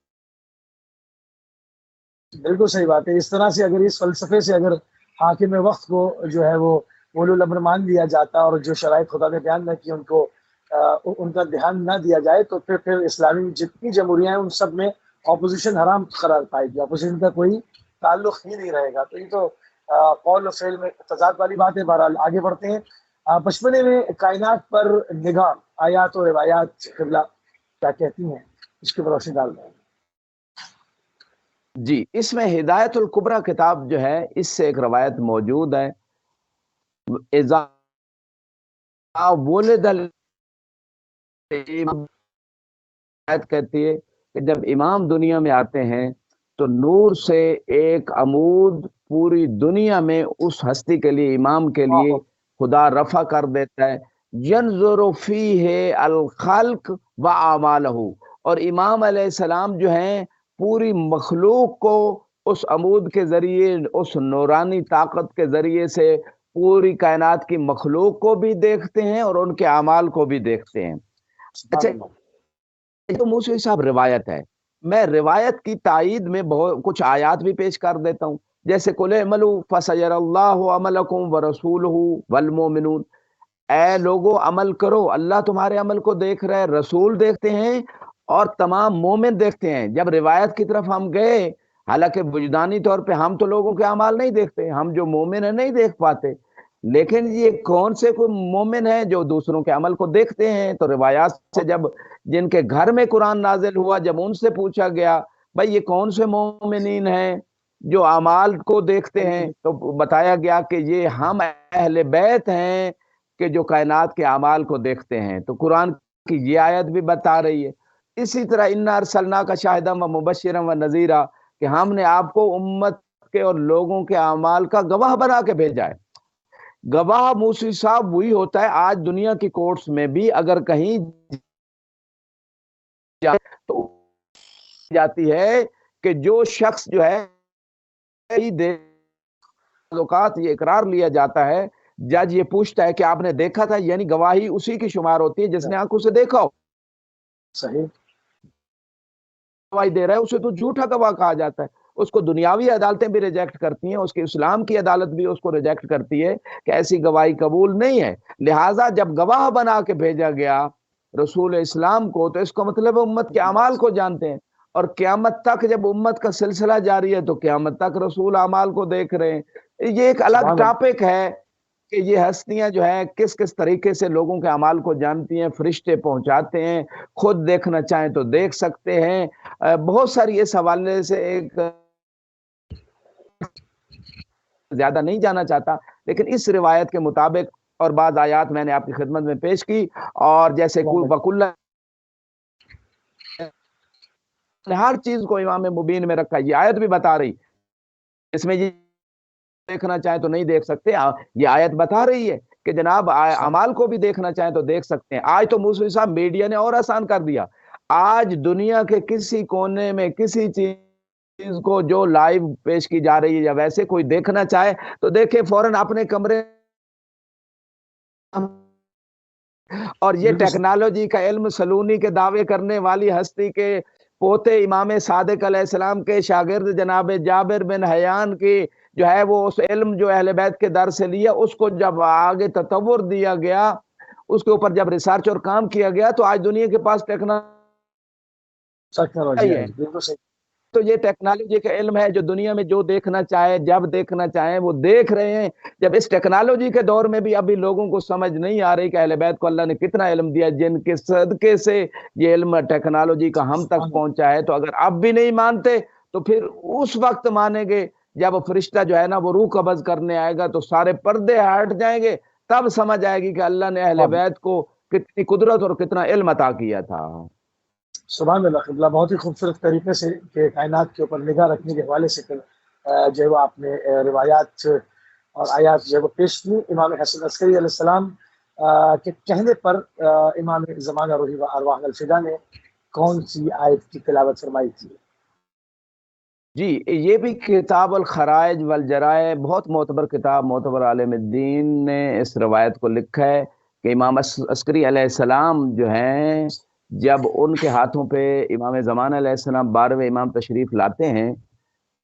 S1: بالکل صحیح بات ہے۔ اس طرح سے اگر اس فلسفے سے اگر حاکم وقت کو جو ہے وہ اولو الامر مان لیا جاتا اور جو شرائط خدا نے بیان نہ کی ان کو ان کا دھیان نہ دیا جائے، تو پھر اسلامی جتنی جمہوریاں ہیں ان سب میں اپوزیشن حرام قرار پائے گی، اپوزیشن کا کوئی تعلق ہی نہیں رہے گا۔ تو یہ تو قول و فعل میں تضاد والی بات ہے۔ بہرحال آگے بڑھتے ہیں۔ بچپنے میں کائنات پر نگاہ، آیات و روایات قبلہ کیا کہتی ہیں، اس کے اوپر روشنی ڈال رہے ہیں۔
S2: جی، اس میں ہدایت الکبریٰ کتاب جو ہے اس سے ایک روایت موجود ہے، اذا ولد کہتی ہے کہ جب امام دنیا میں آتے ہیں تو نور سے ایک عمود پوری دنیا میں اس ہستی کے لیے، امام کے لیے خدا رفع کر دیتا ہے، ینظر فیہ الخلق و اعمالہ، اور امام علیہ السلام جو ہیں پوری مخلوق کو اس عمود کے ذریعے، اس نورانی طاقت کے ذریعے سے پوری کائنات کی مخلوق کو بھی دیکھتے ہیں اور ان کے اعمال کو بھی دیکھتے ہیں۔ اچھا، تو موسوی صاحب روایت ہے، میں روایت کی تائید میں بہت کچھ آیات بھی پیش کر دیتا ہوں، جیسے قُلِ اعْمَلُوا فَسَيَرَ اللَّهُ عَمَلَكُمْ وَرَسُولُهُ وَالْمُؤْمِنُونَ، اے لوگو عمل کرو، اللہ تمہارے عمل کو دیکھ رہے، رسول دیکھتے ہیں، اور تمام مومن دیکھتے ہیں۔ جب روایت کی طرف ہم گئے، حالانکہ وجدانی طور پہ ہم تو لوگوں کے اعمال نہیں دیکھتے، ہم جو مومن ہیں نہیں دیکھ پاتے، لیکن یہ کون سے کوئی مومن ہیں جو دوسروں کے عمل کو دیکھتے ہیں؟ تو روایات سے جب جن کے گھر میں قرآن نازل ہوا، جب ان سے پوچھا گیا بھائی یہ کون سے مومنین ہیں جو اعمال کو دیکھتے ہیں، تو بتایا گیا کہ یہ ہم اہل بیت ہیں کہ جو کائنات کے اعمال کو دیکھتے ہیں۔ تو قرآن کی یہ آیت بھی بتا رہی ہے۔ اسی طرح انا ارسلناک شاہدا و مبشرا و نذیرا، کہ ہم نے آپ کو امت کے اور لوگوں کے اعمال کا گواہ بنا کے بھیجا ہے۔ گواہ موسی صاحب وہی ہوتا ہے آج دنیا کی کورٹس میں بھی، اگر کہیں تو جاتی ہے کہ جو شخص جو ہے اوقات یہ اقرار لیا جاتا ہے، جج یہ پوچھتا ہے کہ آپ نے دیکھا تھا، یعنی گواہی اسی کی شمار ہوتی ہے جس نے آنکھوں سے دیکھا ہو۔
S1: صحیح
S2: گواہی دے رہا ہے اسے تو جھوٹا گواہ کہا جاتا ہے۔ اس کو دنیاوی عدالتیں بھی ریجیکٹ کرتی ہیں، اس کے اسلام کی عدالت بھی اس کو ریجیکٹ کرتی ہے کہ ایسی گواہی قبول نہیں ہے۔ لہٰذا جب گواہ بنا کے بھیجا گیا رسول اسلام کو، تو اس کا مطلب امت کے اعمال کو جانتے ہیں، اور قیامت تک جب امت کا سلسلہ جاری ہے تو قیامت تک رسول اعمال کو دیکھ رہے ہیں۔ یہ ایک الگ ٹاپک ہے کہ یہ ہستیاں جو ہیں کس کس طریقے سے لوگوں کے اعمال کو جانتی ہیں، فرشتے پہنچاتے ہیں، خود دیکھنا چاہیں تو دیکھ سکتے ہیں۔ بہت ساری اس حوالے سے ایک زیادہ نہیں جانا چاہتا، لیکن اس روایت کے مطابق اور بعض آیات میں نے آپ کی خدمت میں پیش کی، اور جیسے وَكُلًّا نے ہر چیز کو امام مبین میں رکھا، یہ آیت بھی بتا رہی، اس میں یہ دیکھنا چاہیں تو نہیں دیکھ سکتے، یہ آیت بتا رہی ہے کہ جناب اعمال کو بھی دیکھنا چاہیں تو دیکھ سکتے ہیں۔ آج تو موسوی صاحب میڈیا نے اور آسان کر دیا، آج دنیا کے کسی کونے میں کسی چیز کو جو لائیو پیش کی جا رہی ہے یا ویسے کوئی دیکھنا چاہے تو دیکھے فوراً اپنے کمرے۔ اور یہ ٹیکنالوجی کا علم سلونی کے دعوے کرنے والی ہستی کے پوتے امام صادق علیہ السلام کے شاگرد جناب جابر بن حیان کی جو ہے وہ اس علم جو اہل بیت کے در سے لیا، اس کو جب آگے تطور دیا گیا، اس کے اوپر جب ریسرچ اور کام کیا گیا، تو آج دنیا کے پاس ٹیکنالوجی ہے۔ تو یہ ٹیکنالوجی کا علم ہے جو دنیا میں جو دیکھنا چاہے جب دیکھنا چاہیں وہ دیکھ رہے ہیں۔ جب اس ٹیکنالوجی کے دور میں بھی ابھی لوگوں کو سمجھ نہیں آ رہی کہ اہل بیت کو اللہ نے کتنا علم دیا، جن کے صدقے سے یہ علم ٹیکنالوجی کا ہم تک پہنچا ہے، تو اگر اب بھی نہیں مانتے تو پھر اس وقت مانیں گے جب فرشتہ جو ہے نا وہ روح قبض کرنے آئے گا، تو سارے پردے ہٹ جائیں گے، تب سمجھ آئے گی کہ اللہ نے اہل بیت کو کتنی قدرت اور کتنا علم عطا کیا تھا۔
S1: سبحان اللہ قبلہ، بہت ہی خوبصورت طریقے سے کہ کائنات کے اوپر نگاہ رکھنے کے حوالے سے جو ہے وہ آپ نے روایات اور آیات جو ہے وہ پیش کی۔ امام حسن عسکری علیہ السلام کے کہنے پر امام زمانہ روحی و ارواح الفدا نے کون سی آیت کی تلاوت فرمائی تھی؟
S2: جی یہ بھی کتاب الخرائج والجرائع، بہت معتبر کتاب، معتبر عالم الدین نے اس روایت کو لکھا ہے کہ امام عسکری علیہ السلام جو ہیں جب ان کے ہاتھوں پہ امام زمانہ علیہ السلام 12ویں امام تشریف لاتے ہیں،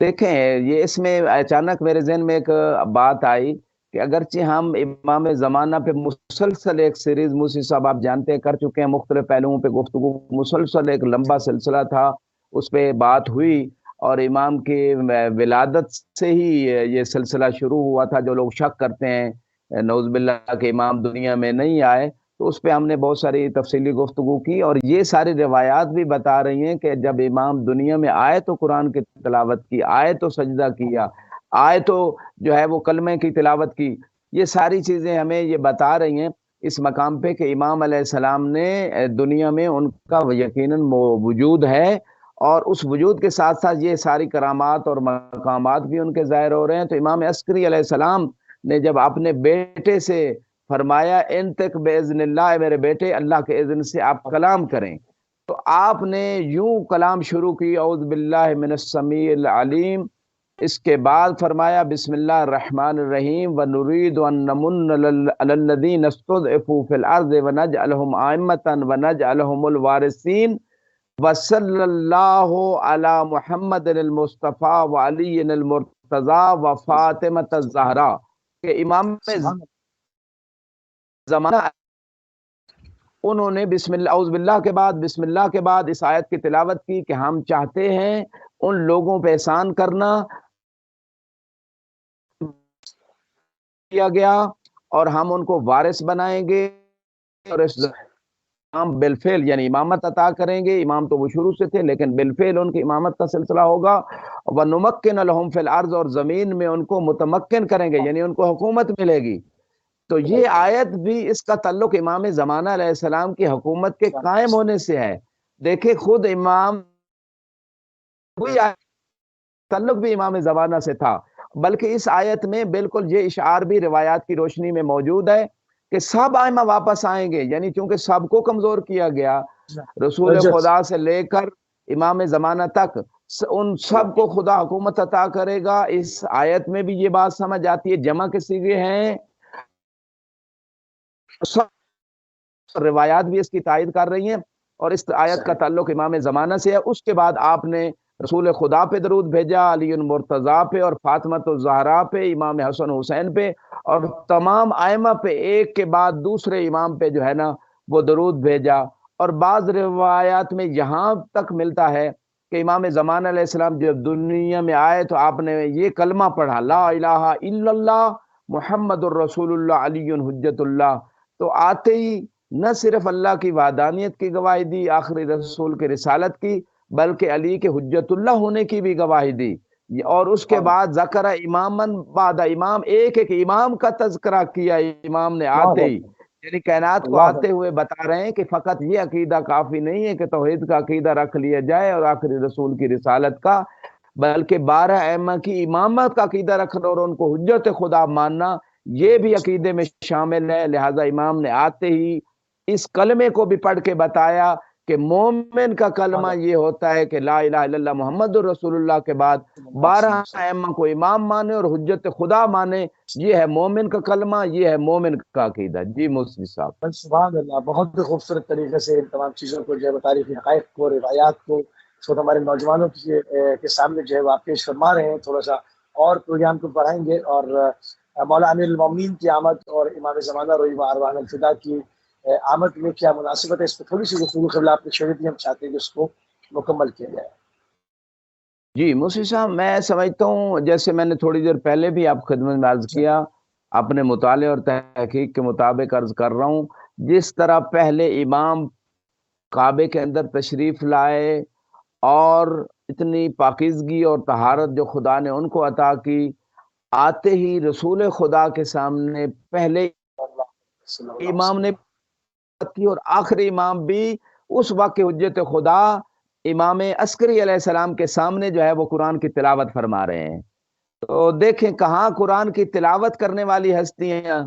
S2: دیکھیں یہ اس میں اچانک میرے ذہن میں ایک بات آئی کہ اگرچہ ہم امام زمانہ پہ مسلسل ایک سیریز موسی صاحب آپ جانتے ہیں کر چکے ہیں، مختلف پہلوؤں پہ گفتگو، مسلسل ایک لمبا سلسلہ تھا، اس پہ بات ہوئی، اور امام کی ولادت سے ہی یہ سلسلہ شروع ہوا تھا۔ جو لوگ شک کرتے ہیں نعوذ باللہ کہ امام دنیا میں نہیں آئے، تو اس پہ ہم نے بہت ساری تفصیلی گفتگو کی، اور یہ ساری روایات بھی بتا رہی ہیں کہ جب امام دنیا میں آئے تو قرآن کی تلاوت کی، آئے تو سجدہ کیا، آئے تو جو ہے وہ کلمے کی تلاوت کی۔ یہ ساری چیزیں ہمیں یہ بتا رہی ہیں اس مقام پہ کہ امام علیہ السلام نے دنیا میں ان کا یقیناً وجود ہے، اور اس وجود کے ساتھ ساتھ یہ ساری کرامات اور مقامات بھی ان کے ظاہر ہو رہے ہیں۔ تو امام عسکری علیہ السلام نے جب اپنے بیٹے سے فرمایا انطق باذن اللہ، میرے بیٹے اللہ کے اذن سے آپ کلام کریں، تو آپ نے یوں کلام شروع کی اعوذ باللہ من السمیع العلیم، اس کے بعد فرمایا بسم اللہ الرحمن الرحیم ونرید ان نمن علی الذین استضعفوا فی الارض ونجعلہم ائمۃ ونجعلہم الوارثین وصلی اللہ علی محمد المصطفیٰ وعلی المرتضیٰ وفاطمۃ الزہرا، کہ امام زمانہ انہوں نے بسم اللہ اعوذ باللہ کے بعد بسم اللہ کے بعد اس آیت کی تلاوت کی کہ ہم چاہتے ہیں ان لوگوں پہ احسان کرنا کیا گیا اور ہم ان کو وارث بنائیں گے اور اس امام بالفعل یعنی امامت عطا کریں گے. امام تو وہ شروع سے تھے لیکن بالفعل ان کی امامت کا سلسلہ ہوگا. وَنُمَكِّنَ لَهُمْ فِي الْأَرْضِ اور زمین میں ان کو متمکن کریں گے یعنی ان کو حکومت ملے گی. تو یہ آیت بھی اس کا تعلق امام زمانہ علیہ السلام کی حکومت کے قائم ہونے سے ہے. دیکھیں خود امام تعلق بھی امام زمانہ سے تھا، بلکہ اس آیت میں بالکل یہ اشعار بھی روایات کی روشنی میں موجود ہے کہ سب ائمہ واپس آئیں گے، یعنی چونکہ سب کو کمزور کیا گیا رسول خدا سے لے کر امام زمانہ تک ان سب کو خدا حکومت عطا کرے گا. اس آیت میں بھی یہ بات سمجھ آتی ہے. جمع کے صیغے ہیں، روایات بھی اس کی تائید کر رہی ہیں اور اس آیت کا تعلق امام زمانہ سے ہے. اس کے بعد آپ نے رسول خدا پہ درود بھیجا، علی المرتضیٰ پہ اور فاطمہ الزہرا پہ، امام حسن حسین پہ اور تمام ائمہ پہ ایک کے بعد دوسرے امام پہ جو ہے نا وہ درود بھیجا. اور بعض روایات میں یہاں تک ملتا ہے کہ امام زمانہ علیہ السلام جب دنیا میں آئے تو آپ نے یہ کلمہ پڑھا، لا الہ الا اللہ محمد الرسول اللہ علی حجت اللہ. تو آتے ہی نہ صرف اللہ کی وحدانیت کی گواہی دی، آخری رسول کی رسالت کی، بلکہ علی کے حجت اللہ ہونے کی بھی گواہی دی. اور اس کے بعد ذکر امامن بعد امام، ایک ایک امام کا تذکرہ کیا امام نے آتے ہی. یعنی کائنات کو آتے ہوئے بتا رہے ہیں کہ فقط یہ عقیدہ کافی نہیں ہے کہ توحید کا عقیدہ رکھ لیا جائے اور آخری رسول کی رسالت کا، بلکہ 12 ائمہ کی امامت کا عقیدہ رکھنا اور ان کو حجت خدا ماننا یہ بھی عقیدے میں شامل ہے. لہذا امام نے آتے ہی اس کلمے کو بھی پڑھ کے بتایا کہ مومن کا کلمہ یہ ہوتا ہے کہ لا الہ الا اللہ محمد الرسول اللہ کے بعد 12 ائمہ کو امام مانے اور حجت خدا مانے. یہ ہے مومن کا کلمہ، یہ ہے مومن کا عقیدہ. جی مصطفی صاحب.
S1: سبحان اللہ، بہت ہی خوبصورت طریقے سے ان تمام چیزوں کو جو ہے تاریخی حقائق کو، روایات کو ہمارے نوجوانوں کے سامنے جو ہے وہ آپ پیش فرما رہے ہیں. تھوڑا سا اور پروگرام کو بڑھائیں گے اور مولا امیر المومنین کی آمد اور امام زمانہ روی و ارواح الفدا کی آمد میں کیا مناسبت ہے، اس پہ تھوڑی سی گفتگو قبل آپ نے چھیڑ دی، ہم چاہتے ہیں کہ اس کو مکمل کیا جائے.
S2: جی مصطفی صاحب، میں سمجھتا ہوں جیسے میں نے تھوڑی دیر پہلے بھی آپ خدمت میں عرض کیا، اپنے مطالعے اور تحقیق کے مطابق عرض کر رہا ہوں، جس طرح پہلے امام کعبے کے اندر تشریف لائے اور اتنی پاکیزگی اور طہارت جو خدا نے ان کو عطا کی، آتے ہی رسول خدا کے سامنے پہلے امام نے کی اور آخری امام بھی اس وقت حجت خدا امام عسکری علیہ السلام کے سامنے جو ہے وہ قرآن کی تلاوت فرما رہے ہیں. تو دیکھیں کہاں قرآن کی تلاوت کرنے والی ہستیاں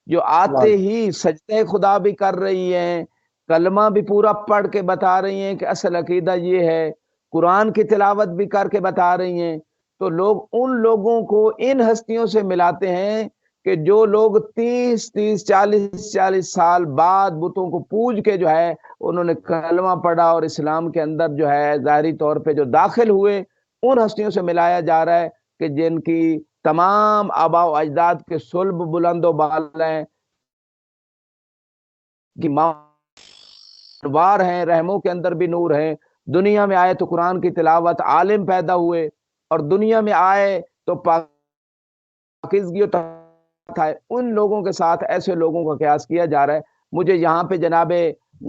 S2: جو آتے ہی سجدہ خدا بھی کر رہی ہیں، کلمہ بھی پورا پڑھ کے بتا رہی ہیں کہ اصل عقیدہ یہ ہے، قرآن کی تلاوت بھی کر کے بتا رہی ہیں. تو لوگ ان لوگوں کو ان ہستیوں سے ملاتے ہیں کہ جو لوگ 30 40 سال بعد بتوں کو پوج کے جو ہے انہوں نے کلمہ پڑھا اور اسلام کے اندر جو ہے ظاہری طور پہ جو داخل ہوئے، ان ہستیوں سے ملایا جا رہا ہے کہ جن کی تمام آباء و اجداد کے صلب بلند و بالا ہیں، کہ وار ہیں، رحموں کے اندر بھی نور ہے. دنیا میں آئے تو قرآن کی تلاوت، عالم پیدا ہوئے اور دنیا میں آئے تو پاکیزگی تھا. ان لوگوں کے ساتھ ایسے لوگوں کا قیاس کیا جا رہا ہے. مجھے یہاں پہ جناب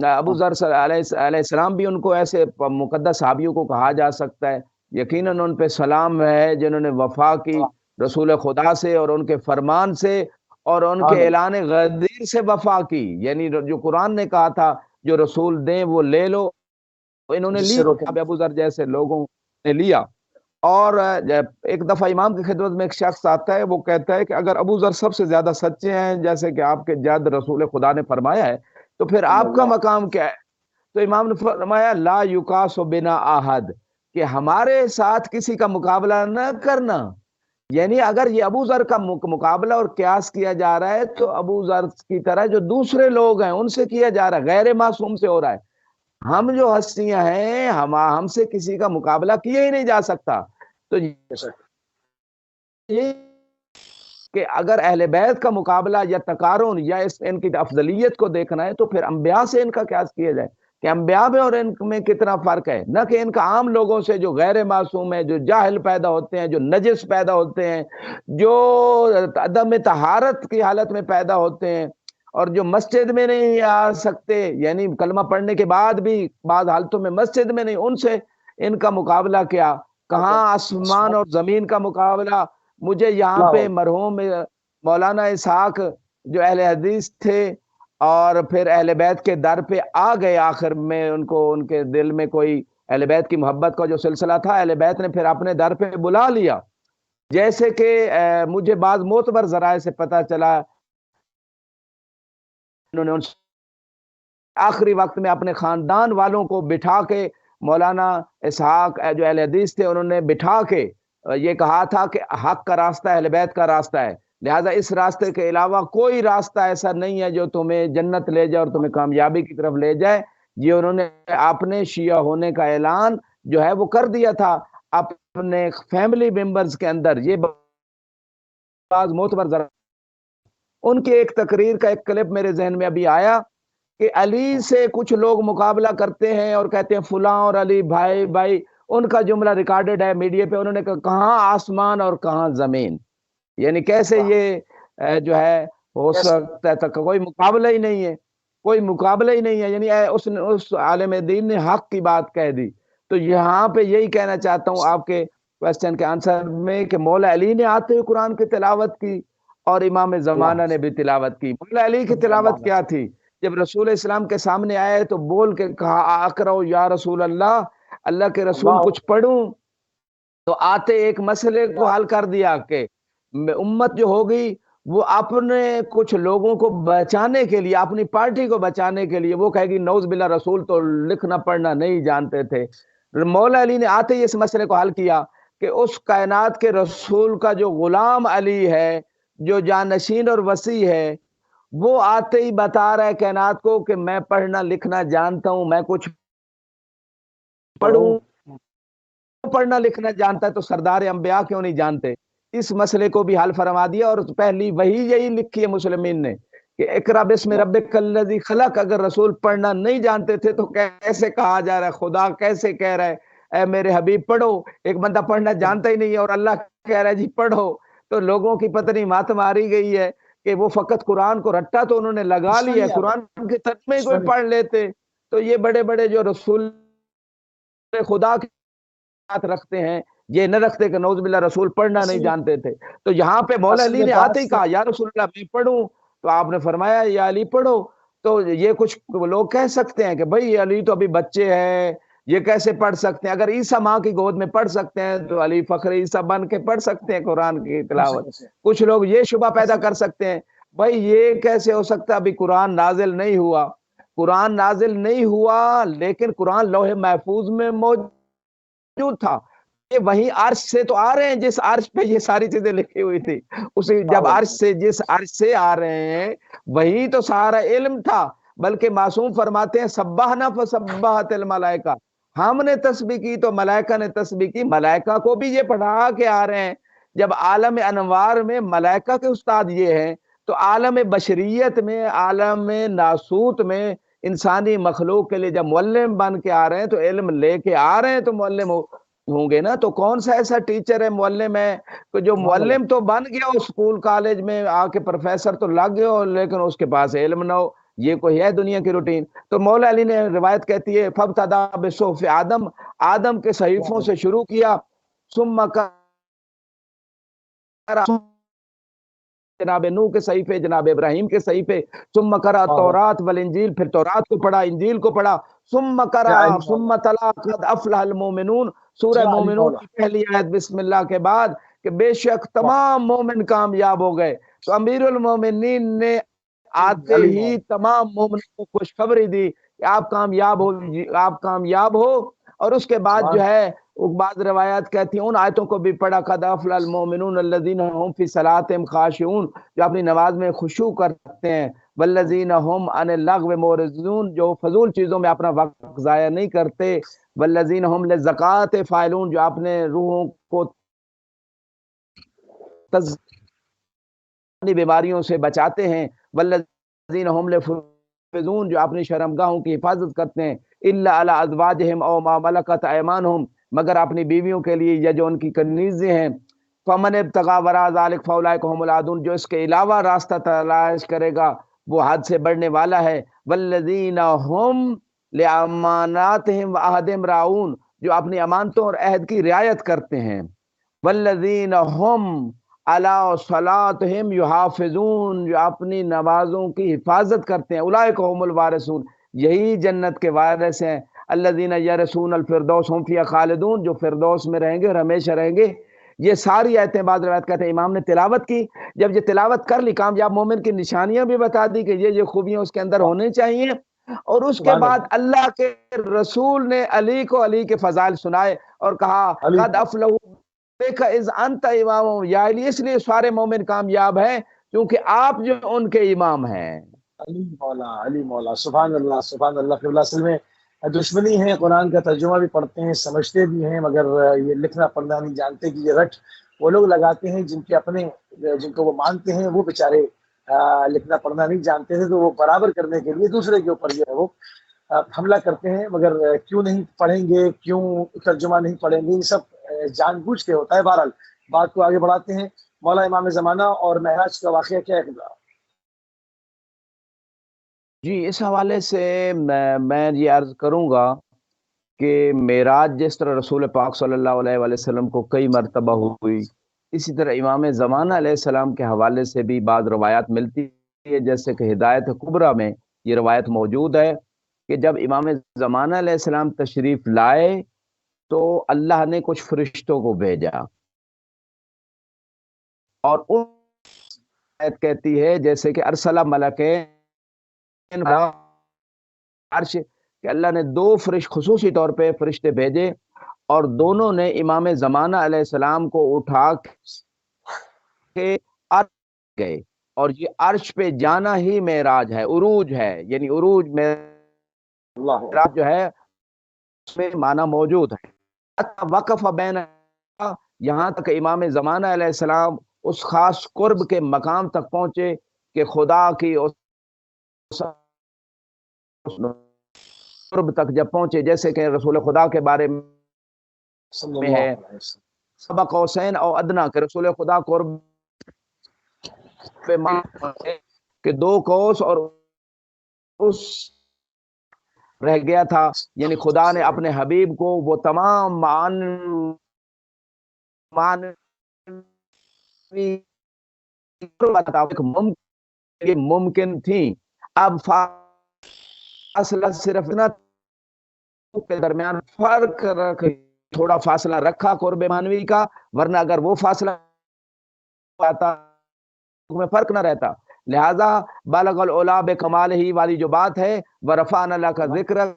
S2: ابو ذر علیہ السلام بھی ان کو ایسے مقدس صحابیوں کو کہا جا سکتا ہے. یقیناً ان پہ سلام ہے جنہوں نے وفا کی رسول خدا سے اور ان کے فرمان سے اور ان کے اعلان غدیر سے وفا کی. یعنی جو قرآن نے کہا تھا جو رسول دیں وہ لے لو، انہوں نے لی. اب ابو ذر جیسے لوگوں نے لیا. اور ایک دفعہ امام کی خدمت میں ایک شخص آتا ہے، وہ کہتا ہے کہ اگر ابو ذر سب سے زیادہ سچے ہیں جیسے کہ آپ کے جد رسول خدا نے فرمایا ہے تو پھر آپ کا مقام کیا ہے؟ تو امام نے فرمایا لا یقاس بنا احد، کہ ہمارے ساتھ کسی کا مقابلہ نہ کرنا. یعنی اگر یہ ابو ذر کا مقابلہ اور قیاس کیا جا رہا ہے تو ابو ذر کی طرح جو دوسرے لوگ ہیں ان سے کیا جا رہا ہے، غیر معصوم سے ہو رہا ہے. ہم جو ہستیاں ہیں ہم سے کسی کا مقابلہ کیا ہی نہیں جا سکتا. تو یہ کہ اگر اہل بیت کا مقابلہ یا تقارن یا ان کی افضلیت کو دیکھنا ہے تو پھر انبیاء سے ان کا قیاس کیا جائے کہ انبیاء میں اور ان میں کتنا فرق ہے، نہ کہ ان کا عام لوگوں سے جو غیر معصوم ہے، جو جاہل پیدا ہوتے ہیں، جو نجس پیدا ہوتے ہیں، جو عدم طہارت کی حالت میں پیدا ہوتے ہیں اور جو مسجد میں نہیں آ سکتے، یعنی کلمہ پڑھنے کے بعد بھی بعض حالتوں میں مسجد میں نہیں، ان سے ان کا مقابلہ کیا؟ کہاں آسمان اور زمین کا مقابلہ؟ مجھے یہاں پہ مرحوم مولانا اسحاق جو اہل حدیث تھے اور پھر اہل بیت کے در پہ آ گئے، آخر میں ان کو ان کے دل میں کوئی اہل بیت کی محبت کا جو سلسلہ تھا، اہل بیت نے پھر اپنے در پہ بلا لیا، جیسے کہ مجھے بعض معتبر ذرائع سے پتہ چلا انہوں نے آخری وقت میں اپنے خاندان والوں کو بٹھا کے، مولانا اسحاق جو اہل حدیث تھے انہوں نے بٹھا کے یہ کہا تھا کہ حق کا راستہ اہل بیت کا راستہ ہے، لہذا اس راستے کے علاوہ کوئی راستہ ایسا نہیں ہے جو تمہیں جنت لے جائے اور تمہیں کامیابی کی طرف لے جائے۔ یہ انہوں نے اپنے شیعہ ہونے کا اعلان جو ہے وہ کر دیا تھا اپنے فیملی ممبرز کے اندر۔ یہ بعض معتبر ذرا ان کی ایک تقریر کا ایک کلپ میرے ذہن میں ابھی آیا کہ علی سے کچھ لوگ مقابلہ کرتے ہیں اور کہتے ہیں فلاں اور علی بھائی بھائی، ان کا جملہ ریکارڈڈ ہے میڈیا پہ، انہوں نے کہا کہاں آسمان اور کہاں زمین، یعنی کیسے یہ جو ہے ہو سکتا ہے، کوئی مقابلہ ہی نہیں ہے، کوئی مقابلہ ہی نہیں ہے، یعنی اس عالم دین نے حق کی بات کہہ دی۔ تو یہاں پہ یہی کہنا چاہتا ہوں آپ کے کوسچن کے آنسر میں کہ مولا علی نے آتے ہوئے قرآن کی تلاوت کی اور امام زمانہ نے بھی تلاوت کی۔ مولا علی کی تلاوت کیا تھی؟ جب رسول اسلام کے سامنے آئے تو بول کے کہا اقرأ یا رسول اللہ، اللہ کے رسول کچھ پڑھوں؟ تو آتے ایک مسئلے کو حل کر دیا کہ امت جو ہوگی وہ اپنے کچھ لوگوں کو بچانے کے لیے، اپنی پارٹی کو بچانے کے لیے وہ کہے گی نعوذ باللہ رسول تو لکھنا پڑھنا نہیں جانتے تھے۔ مولا علی نے آتے ہی اس مسئلے کو حل کیا کہ اس کائنات کے رسول کا جو غلام علی ہے، جو جانشین اور وسیع ہے، وہ آتے ہی بتا رہا ہے کائنات کو کہ میں پڑھنا لکھنا جانتا ہوں، میں کچھ پڑھوں، پڑھنا لکھنا جانتا ہے تو سردار انبیاء کیوں نہیں جانتے؟ اس مسئلے کو بھی حل فرما دیا، اور پہلی وہی یہی لکھی ہے مسلمین نے کہ اقرأ بسم ربک الذی خلق۔ اگر رسول پڑھنا نہیں جانتے تھے تو کیسے کہا جا رہا ہے، خدا کیسے کہہ رہا ہے اے میرے حبیب پڑھو؟ ایک بندہ پڑھنا جانتا ہی نہیں ہے اور اللہ کہہ رہا ہے جی پڑھو، تو لوگوں کی پتہ نہیں مات ماری گئی ہے کہ وہ فقط قرآن کو رٹا تو انہوں نے لگا لیا ہے، قرآن کے ترجمے کوئی پڑھ لیتے تو یہ بڑے بڑے جو رسول خدا کے ساتھ رکھتے ہیں یہ نہ رکھتے کہ نعوذ باللہ رسول پڑھنا نہیں جانتے تھے۔ تو یہاں پہ مولا علی نے آتے ہی کہا یا رسول اللہ میں پڑھوں، تو آپ نے فرمایا یا علی پڑھو۔ تو یہ کچھ لوگ کہہ سکتے ہیں کہ بھئی علی تو ابھی بچے ہیں، یہ کیسے پڑھ سکتے ہیں؟ اگر عیسیٰ ماں کی گود میں پڑھ سکتے ہیں تو علی فخر عیسیٰ بن کے پڑھ سکتے ہیں قرآن کی تلاوت۔ کچھ لوگ یہ شبہ پیدا کر سکتے ہیں بھئی یہ کیسے ہو سکتا، ابھی قرآن نازل نہیں ہوا۔ قرآن نازل نہیں ہوا لیکن قرآن لوح محفوظ میں موجود تھا، یہ وہیں عرش سے تو آ رہے ہیں جس عرش پہ یہ ساری چیزیں لکھی ہوئی تھی، اسی جب عرش سے جس عرش سے آ رہے ہیں وہی تو سارا علم تھا۔ بلکہ معصوم فرماتے ہیں سبحنا فسبحت الملائکہ، ہم نے تسبیح کی تو ملائکہ نے تسبیح کی۔ ملائکہ کو بھی یہ پڑھا کے آ رہے ہیں، جب عالم انوار میں ملائکہ کے استاد یہ ہیں تو عالم بشریت میں، عالم ناسوت میں انسانی مخلوق کے لیے جب معلم بن کے آ رہے ہیں تو علم لے کے آ رہے ہیں تو معلم ہوں گے نا۔ تو کون سا ایسا ٹیچر ہے معلم ہے کہ جو معلم تو بن گیا اسکول کالج میں آ کے پروفیسر تو لگ گیا ہو لیکن اس کے پاس علم نہ ہو؟ یہ کوئی ہے دنیا کی روٹین؟ تو مولا علی نے روایت کہتی ہے فابتدا بصحف آدم، آدم کے صحیفوں سے شروع کیا، ثم جناب نوح کے صحیفے، جناب ابراہیم کے صحیفے، ثم قرأ تورات والانجیل، پھر تورات کو پڑھا، انجیل کو پڑھا، ثم قرأ ثم تلا قد افلح المؤمنون، سورہ مومنون کی پہلی آیت بسم اللہ کے بعد کہ بے شک تمام مومن کامیاب ہو گئے۔ تو امیر المومنین نے آتے ہی تمام مومنوں کو خوشخبری دی کہ آپ کامیاب ہو، آپ کامیاب ہو۔ اور اس کے بعد جو ہے بعض روایات کہتی ہیں ان آیتوں کو بھی پڑھا قد افلح المؤمنون الذین هم فی صلاتهم خاشعون، جو اپنی نماز میں خشوع کرتے ہیں، والذین هم عن اللغو معرضون، جو فضول چیزوں میں اپنا وقت ضائع نہیں کرتے، والذین هم للزکوٰۃ فاعلون، جو اپنے روحوں کو بیماریوں سے بچاتے ہیں، والذین هم لفروجہم، جو اپنی شرمگاہوں کی حفاظت کرتے ہیں، الا علی ازواجہم او ما ملکت ایمانہم، مگر اپنی بیویوں کے لیے یا جو ان کی کنیزیں ہیں، فمن ابتغى وراء ذلك فاولئک هم العادون، جو اس کے علاوہ راستہ تلاش کرے گا وہ حد سے بڑھنے والا ہے، والذین هم لاماناتہم وعہدہم راعون، جو اپنی امانتوں اور عہد کی رعایت کرتے ہیں، والذین هم علی صلاتہم یحافظون، جو اپنی نمازوں کی حفاظت کرتے ہیں، اولئک هم الوارثون، یہی جنت کے وارث ہیں، الذین یرثون الفردوس هم فیہا خالدون، جو فردوس میں رہیں گے اور ہمیشہ رہیں گے۔ یہ ساری آیتیں بعض روایت کہتے ہیں امام نے تلاوت کی، جب یہ تلاوت کر لی کامیاب مومن کی نشانیاں بھی بتا دی کہ یہ خوبیاں اس کے اندر ہونی چاہیے، اور اس کے
S1: سبحان
S2: بعد
S1: اللہ،
S2: اللہ کے رسول نے علی کو علی کے فضائل سنائے اور کہا
S1: علی
S2: قد افلحوا بک اذ انت امام، یا علی اس لیے سارے مومن کامیاب ہیں کیونکہ آپ جو ان کے امام ہیں۔
S1: علی مولا، علی مولا، سبحان اللہ، سبحان اللہ۔ قبلہ اصل میں دشمنی ہے، قرآن کا ترجمہ بھی پڑھتے ہیں، سمجھتے بھی ہیں، مگر یہ لکھنا پڑھنا نہیں جانتے کہ یہ رٹ وہ لوگ لگاتے ہیں جن کے اپنے، جن کو وہ مانتے ہیں، وہ بیچارے لکھنا پڑھنا نہیں جانتے تھے، تو وہ برابر کرنے کے لیے دوسرے کے اوپر جو ہے وہ حملہ کرتے ہیں، مگر کیوں نہیں پڑھیں گے، کیوں ترجمہ نہیں پڑھیں گے، یہ سب جان بوجھ کے ہوتا ہے۔ بہرحال بات کو آگے بڑھاتے ہیں، مولا امام زمانہ اور معراج کا واقعہ کیا ہے؟
S2: جی، اس حوالے سے میں یہ عرض کروں گا کہ معراج جس طرح رسول پاک صلی اللہ علیہ وآلہ وسلم کو کئی مرتبہ ہوئی، اسی طرح امام زمانہ علیہ السلام کے حوالے سے بھی بعض روایات ملتی ہے، جیسے کہ ہدایت کبریٰ میں یہ روایت موجود ہے کہ جب امام زمانہ علیہ السلام تشریف لائے تو اللہ نے کچھ فرشتوں کو بھیجا، اور ان آیت کہتی ہے جیسے کہ ارسلہ ملکین عرش، کہ اللہ نے دو خصوصی طور پہ فرشتے بھیجے، اور دونوں نے امام زمانہ علیہ السلام کو اٹھا کے عرش گئے، اور یہ عرش پہ جانا ہی معراج ہے، عروج ہے، یعنی عروج معراج جو ہے اس میں معنی موجود ہے۔ وقف بین، یہاں تک امام زمانہ علیہ السلام اس خاص قرب کے مقام تک پہنچے کہ خدا کی اس قرب تک جب پہنچے، جیسے کہ رسول خدا کے بارے میں ہے سبق قوسین او ادنا، کہ رسول خدا قرب پہ کہ دو قوس اور اس رہ گیا تھا، یعنی خدا نے اپنے حبیب کو وہ تمام ممکن تھی، اب فاصلہ صرف نہ کے درمیان فرق رکھ، تھوڑا فاصلہ رکھا قرب مانوی کا، ورنہ اگر وہ فاصلہ آتا میں فرق نہ رہتا، لہذا بالغ العلا بکمال ہی والی جو بات ہے، ورفعنا لک ذکرک،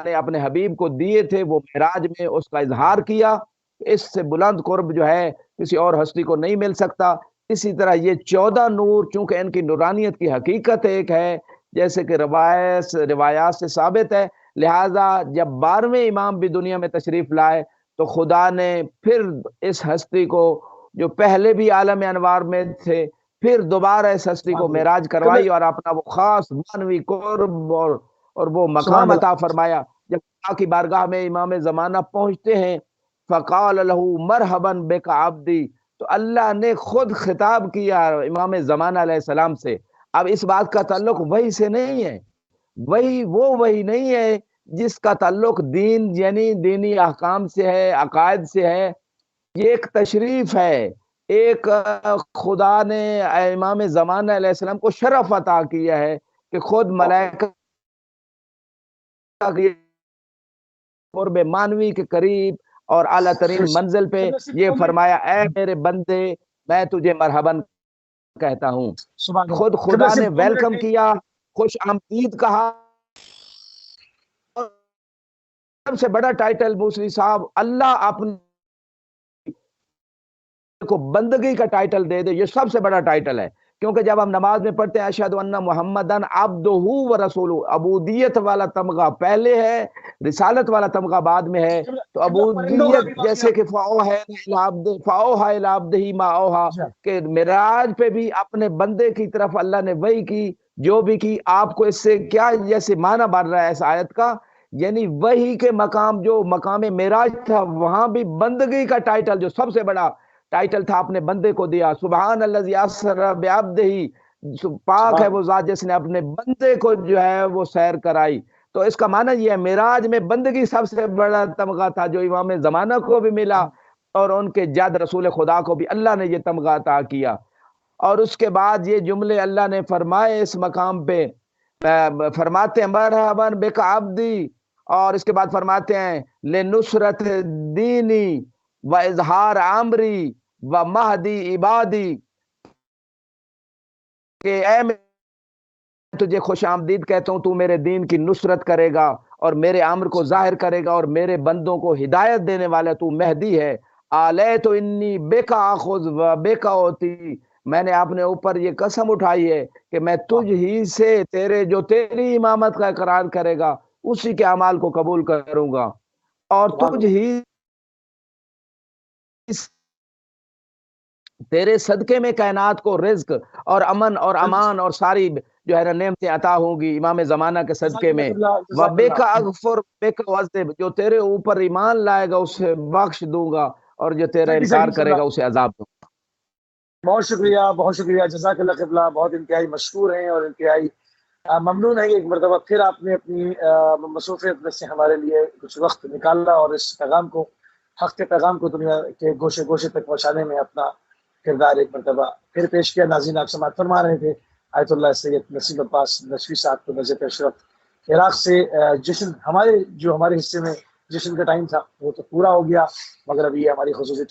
S2: نے اپنے حبیب کو دیے تھے وہ معراج میں اس کا اظہار کیا، اس سے بلند قرب جو ہے کسی اور ہستی کو نہیں مل سکتا۔ اسی طرح یہ 14 نور، چونکہ ان کی نورانیت کی حقیقت ایک ہے جیسے کہ روایات سے ثابت ہے، لہٰذا جب 12ویں امام بھی دنیا میں تشریف لائے تو خدا نے پھر اس ہستی کو جو پہلے بھی عالم انوار میں تھے، پھر دوبارہ اس ہستی کو معراج کروائی اور اپنا وہ خاص مانوی قرب اور وہ مقام عطا فرمایا۔ جب خدا کی بارگاہ میں امام زمانہ پہنچتے ہیں، فقال له مرحبا بک عبدی، تو اللہ نے خود خطاب کیا امام زمانہ علیہ السلام سے۔ اب اس بات کا تعلق وحی سے نہیں ہے، وہی نہیں ہے جس کا تعلق دین یعنی دینی احکام سے ہے، عقائد سے ہے، یہ ایک تشریف ہے، ایک خدا نے امام زمانہ علیہ السلام کو شرف عطا کیا ہے کہ خود ملائکہ قرب مانوی کے قریب اور اعلیٰ ترین منزل پہ یہ فرمایا اے میرے بندے میں تجھے مرحباً کہتا ہوں۔ خود خدا نے ویلکم کیا، خوش آمدید کہا۔ سب سے بڑا ٹائٹل موسوی صاحب، اللہ اپنے کو بندگی کا ٹائٹل دے دے، یہ سب سے بڑا ٹائٹل ہے، کیونکہ جب ہم نماز میں پڑھتے ہیں اشہد ان محمدن عبدہ و رسولہ، عبودیت والا تمغہ پہلے ہے، رسالت والا تمغہ بعد میں ہے. تو عبودیت جیسے کہ فاوحا الی عبدہ ما اوحا کہ معراج پہ بھی اپنے بندے کی طرف اللہ نے وحی کی جو بھی کی. آپ کو اس سے کیا جیسے معنی بن رہا ہے اس آیت کا، یعنی وحی کے مقام جو مقام معراج تھا وہاں بھی بندگی کا ٹائٹل جو سب سے بڑا ٹائٹل تھا اپنے بندے کو دیا. سبحان الذی اسری بعبدہ، پاک ہے وہ ذات جس نے اپنے بندے کو جو ہے وہ سیر کرائی. تو اس کا معنی یہ ہے معراج میں بندگی سب سے بڑا تمغہ تھا جو امام زمانہ کو بھی ملا اور ان کے جد رسول خدا کو بھی اللہ نے یہ تمغہ عطا کیا. اور اس کے بعد یہ جملے اللہ نے فرمائے اس مقام پہ، فرماتے ہیں مرحبا بک عبدی، اور اس کے بعد فرماتے ہیں لنصرت دینی و اظہار امری و مہدی عبادی، کہ اے تجھے خوش آمدید کہتا ہوں، تو میرے دین کی نصرت کرے گا اور میرے امر کو ظاہر کرے گا اور میرے بندوں کو ہدایت دینے والا تو مہدی ہے. آلیت انی بکا آخذ و بکا اوتی، میں نے اپنے اوپر یہ قسم اٹھائی ہے کہ میں تجھ ہی سے تیرے جو تیری امامت کا اقرار کرے گا اسی کے اعمال کو قبول کروں گا، اور تجھ ہی تیرے صدقے میں کائنات کو رزق اور امن اور امان اور ساری جو ہے نا نعمتیں عطا ہوں گی امام زمانہ کے صدقے میں. وَبِكَ أَغْفُرْ بِكَ وَعَذِّبْ، جو تیرے اوپر ایمان لائے گا اسے بخش دوں گا اور جو تیرا انکار کرے گا اسے عذاب دوں گا.
S1: بہت شکریہ جزاک اللہ قبلہ. بہت انتہائی مشکور ہیں اور انتہائی ممنون ہے کہ ایک مرتبہ پھر آپ نے اپنی مصروفیت میں سے ہمارے لیے کچھ وقت نکالا اور اس پیغام کو، حق کے پیغام کو دنیا کے گوشے گوشے تک پہنچانے میں اپنا کردار ایک مرتبہ پھر پیش کیا. ناظرین آپ سماعت فرما رہے تھے آیت اللہ سید نصیب عباس نشوی صاحب کو نظر اشرف عراق سے. جشن ہمارے حصے میں جشن کا ٹائم تھا وہ تو پورا ہو گیا، مگر ابھی ہماری خصوصی